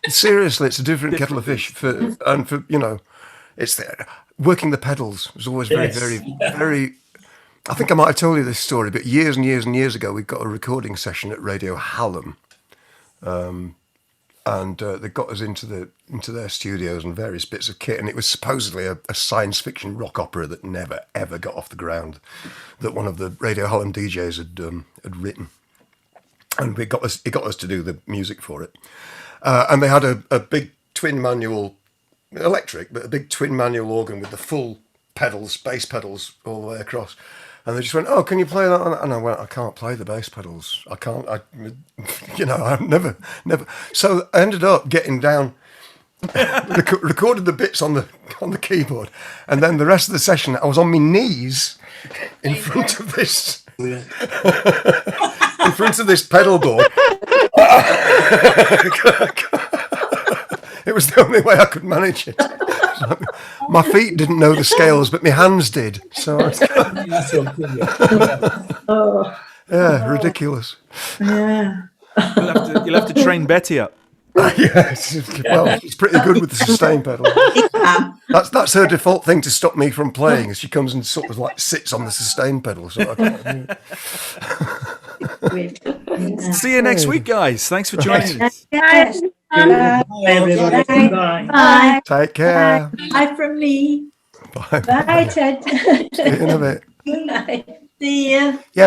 Seriously, it's a different kettle of fish for it's working the pedals was always very, Yes. very, very. I think I might have told you this story, but years and years and years ago, we got a recording session at Radio Hallam, and they got us into their studios and various bits of kit, and it was supposedly a science fiction rock opera that never ever got off the ground, that one of the Radio Hallam DJs had written, and it got us to do the music for it, and they had a big twin manual, electric, but a big twin manual organ with the full pedals, bass pedals all the way across. And they just went, "Oh, can you play that?" And I went, "I can't play the bass pedals. I can't. I've never." So I ended up getting down, recorded the bits on the keyboard, and then the rest of the session, I was on my knees in front of this, in front of this pedal board. It was the only way I could manage it. My feet didn't know the scales, but my hands did. So I was Oh, ridiculous. yeah. You'll have to train Betty up. Yes, well, she's pretty good with the sustain pedal. That's her default thing to stop me from playing. Is she comes and sort of like sits on the sustain pedal. So See you next week, guys. Thanks for joining us. Yes. Bye, everybody. Bye. Bye. take care. Bye from me. Bye. Bye, Ted. See you in a bit. Good night. See you. Yeah.